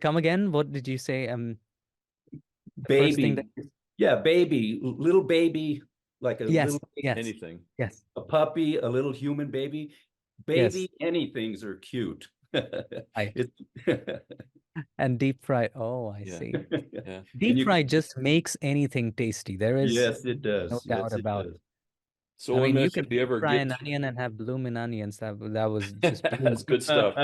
Come again? What did you say? The first thing that Baby, yeah, baby, little baby, like a yes, little yes, anything. yes, a puppy, a little human baby. yes. Baby anythings are cute. Right. It's And deep fry. Oh, I Yeah. see. Yeah. and Deep you fry just makes anything tasty. There is yes, it no does. doubt Yes, it about it. does. So I mean, you Unmesh, can if you deep ever fry an get onion and have blooming onions. That was just that's boom. good stuff.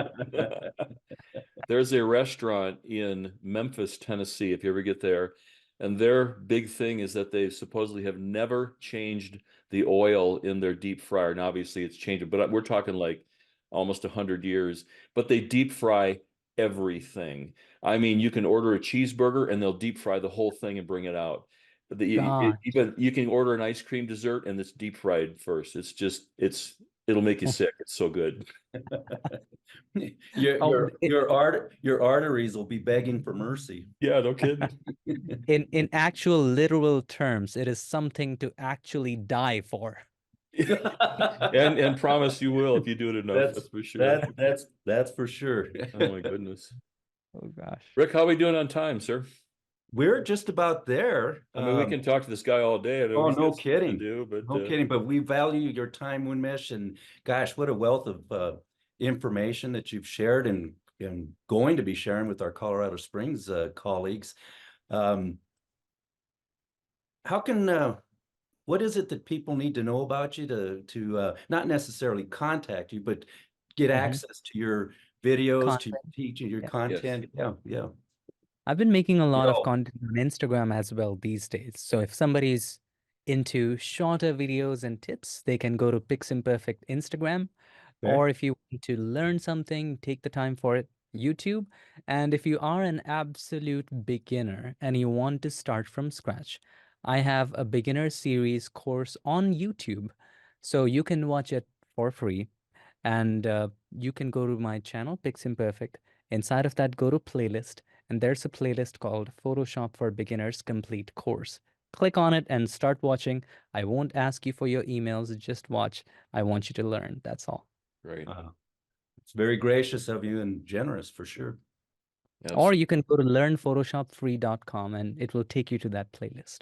There's a restaurant in Memphis, Tennessee, if you ever get there, and their big thing is that they supposedly have never changed the oil in their deep fryer. And obviously it's changed, but we're talking like almost 100 years. But they deep fry everything. I mean, you can order a cheeseburger and they'll deep fry the whole thing and bring it out. Gosh. Even you can order an ice cream dessert and it's deep fried first. It'll make you sick. It's so good. Your Oh, your your art your arteries will be begging for mercy. Yeah, no kidding. in actual literal terms, it is something to actually die for. And promise you will if you do it enough. That's That's for sure. that's for sure. Oh my goodness. Oh gosh. Rick, how are we doing on time, sir? We're just about there. I mean, we can talk to this guy all day. I know Oh, he's no got stuff to kidding. do, but No kidding. But we value your time, Unmesh, and gosh, what a wealth of information that you've shared and going to be sharing with our Colorado Springs colleagues. Um, how can what is it that people need to know about you to not necessarily contact you, but get Hmm. access to your videos, to Content. teaching your Yeah. yes, content? Yeah, yeah. I've been making a lot of Yo, content on Instagram as well these days. So if somebody's into shorter videos and tips, they can go to Pix Imperfect Instagram. okay. Or if you want to learn something, take the time for it, YouTube. And if you are an absolute beginner and you want to start from scratch, I have a beginner series course on YouTube. So you can watch it for free. And you can go to my channel, Pix Imperfect. Inside of that, go to playlist, and there's a playlist called Photoshop for Beginners Complete Course. Click on it and start watching. I won't ask you for your emails, just watch. I want you to learn. That's all. right. It's very gracious of you and generous for sure. Or Absolutely. you can go to learnphotoshopfree.com and it will take you to that playlist.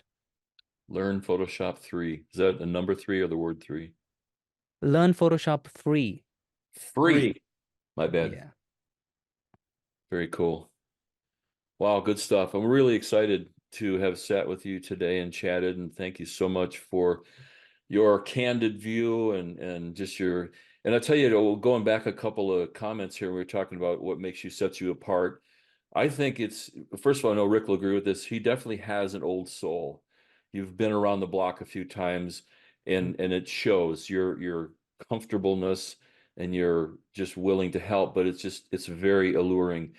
Learn Photoshop 3. Is that the number 3 or the word 3? Learn Photoshop free. Free. Free. My bad. Yeah. Very cool. Wow, good stuff. I'm really excited to have sat with you today and chatted, and thank you so much for your candid view and just your, and I tell you, going back a couple of comments here, we were talking about what makes you, sets you apart. I think it's, first of all, I know Rick will agree with this. He definitely has an old soul. You've been around the block a few times, and it shows your comfortableness and you're just willing to help, but it's very alluring.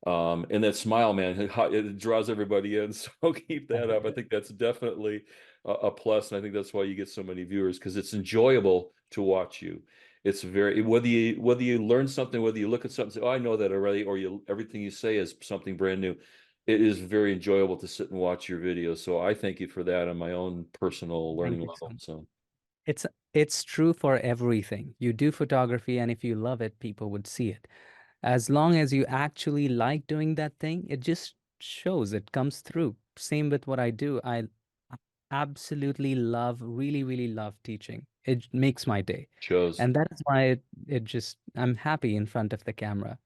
And that smile, man, it draws everybody in. So keep that up. I think that's definitely a plus, and I think that's why you get so many viewers, because it's enjoyable to watch you. It's very, whether you learn something, whether you look at something and say, "Oh, I know that already," or you everything you say is something brand new. It is very enjoyable to sit and watch your videos. So I thank you for that on my own personal Thank learning you so level. much. So It's it's true for everything. You do photography, and if you love it, people would see it. As long as you actually like doing that thing, it just shows, it comes through. Same with what I do. I absolutely love, really, really love teaching. It makes my day. shows. And that is why it just, I'm happy in front of the camera.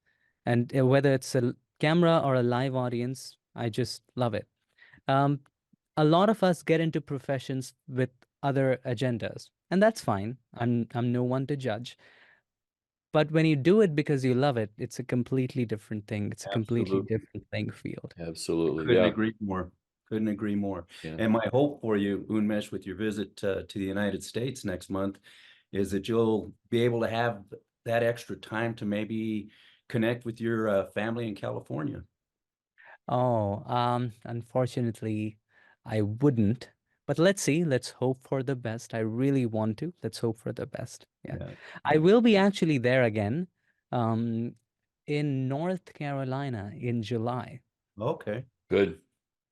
And whether it's a camera or a live audience, I just love it. Um, a lot of us get into professions with other agendas, and that's fine. I'm no one to judge. But when you do it because you love it, it's a completely different thing. It's a completely Absolutely. different playing field. Absolutely. Couldn't Yeah. agree more. Couldn't agree more. Yeah. And my hope for you, Unmesh, with your visit to the United States next month, is that you'll be able to have that extra time to maybe connect with your family in California. Oh, unfortunately, I wouldn't. But let's see. Let's hope for the best. I really want to. Let's hope for the best. Yeah. Yeah. I will be actually there again, um, in North Carolina in July Okay. Good.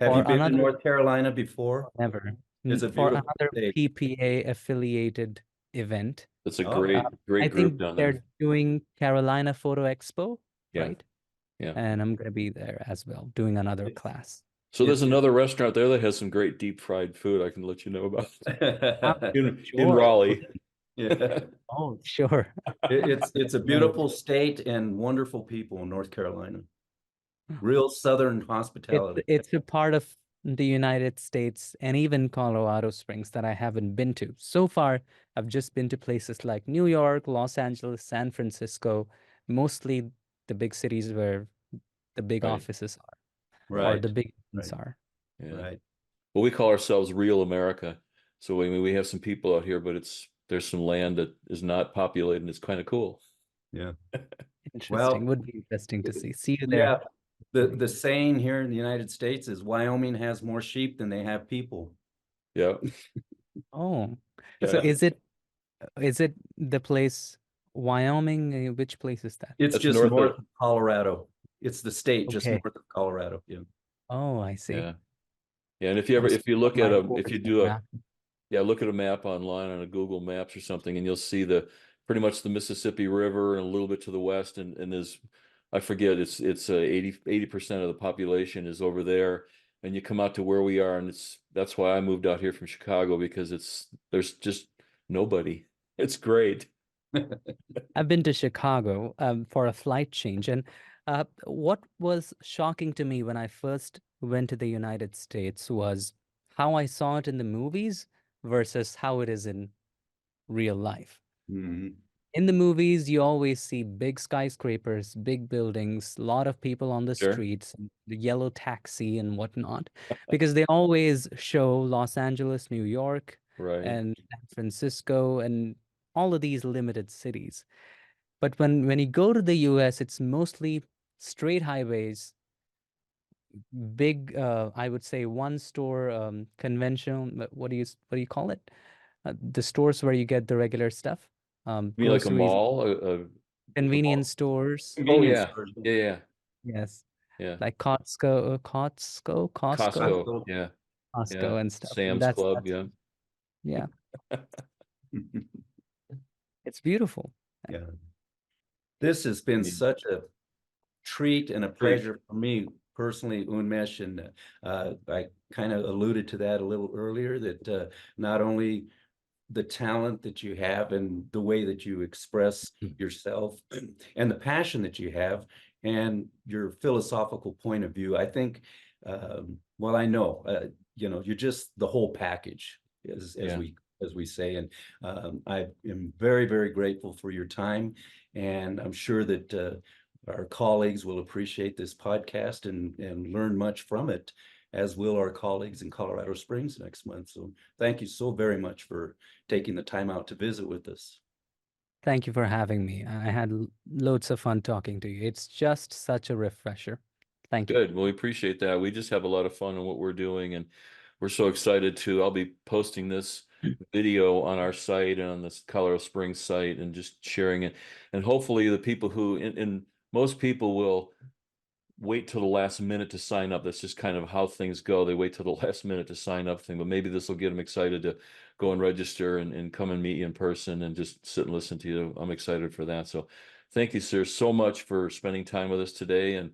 Have for you been to another, North Carolina before? never, It's a for beautiful another state. PPA affiliated event. That's a Oh, Uh, great I group think down there. they're doing Carolina Photo Expo, Yeah. right? Yeah. And I'm going to be there as well, doing another it's class. So there's it's another restaurant there that has some great deep fried food I can let you know about Ah, in sure. Raleigh. yeah. Oh, sure. It's a Yeah. beautiful state and wonderful people in North Carolina. Real Southern hospitality. It's a part of the United States and even Colorado Springs that I haven't been to. So far, I've just been to places like New York, Los Angeles, San Francisco, mostly the big cities where the big Right. offices are or Right. the big events Right. are. Yeah. Right. Well, we call ourselves real America. So I mean, we have some people out here, but there's some land that is not populated, and it's kind of cool. Yeah. Interesting. Well, Would be interesting to see. See you there. yeah. The saying here in the United States is Wyoming has more sheep than they have people. Yeah. Oh, so Yeah. is it the place Wyoming? Which place is that? It's That's just north north of, of Colorado. It's the state just Okay. north of Colorado. Yeah. Oh, I see. yeah. Yeah. And if you ever, I'm if you still on look at my if you course do map. yeah, look at a map online on a Google Maps or something, and you'll see pretty much the Mississippi River and a little bit to the west, and there's, I forget, it's 80% of the population is over there, and you come out to where we are, and that's why I moved out here from Chicago, because there's just nobody. It's great. I've been to Chicago for a flight change, and what was shocking to me when I first went to the United States was how I saw it in the movies versus how it is in real life. Mhm. In the movies, you always see big skyscrapers, big buildings, a lot of people on the Sure. streets, and the yellow taxi and whatnot, because they always show Los Angeles, New York, Right. and San Francisco, and all of these limited cities. But when you go to the US, it's mostly straight highways, big, I would say one store conventional, what do you call it? The stores where you get the regular stuff, You mean like a groceries, mall? convenience stores. Oh Convenience yeah, stores. yeah, Yes, yeah. like Costco, Costco, yeah, yeah. Costco and stuff. And Sam's that's Club, yeah. yeah, it's beautiful. Yeah. This has been Yeah. such a treat and a Treat. pleasure for me personally, Unmesh, and I kind of alluded to that a little earlier, that not only the talent that you have and the way that you express yourself and the passion that you have and your philosophical point of view, I think, well, I know, you're just the whole package, as Yeah. we say. And I am very, very grateful for your time. And I'm sure that our colleagues will appreciate this podcast and learn much from it, as will our colleagues in Colorado Springs next month. So thank you so very much for taking the time out to visit with us. Thank you for having me. I had loads of fun talking to you. It's just such a refresher. Thank you. Good. Well, we appreciate that. We just have a lot of fun in what we're doing, and we're so excited to. I'll be posting this video on our site and on this Colorado Springs site, and just sharing it. And hopefully the people who, and most people will wait till the last minute to sign up. That's just kind of how things go. They wait till the last minute to sign up thing, but maybe this will get them excited to go and register and come and meet you in person and just sit and listen to you. I'm excited for that. So thank you, sir, so much for spending time with us today and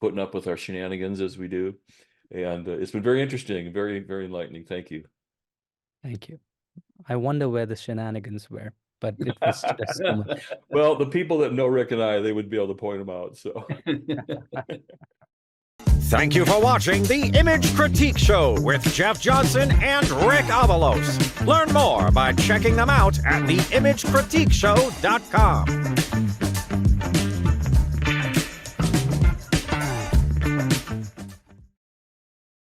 putting up with our shenanigans as we do. And it's been very interesting, very, very enlightening. Thank you. Thank you. I wonder where the shenanigans were, but it was just so much. Well, the people that know Rick and I, they would be able to point them out. So thank you for watching the Image Critique Show with Jeff Johnson and Rick Avalos. Learn more by checking them out at theimagecritiqueshow.com.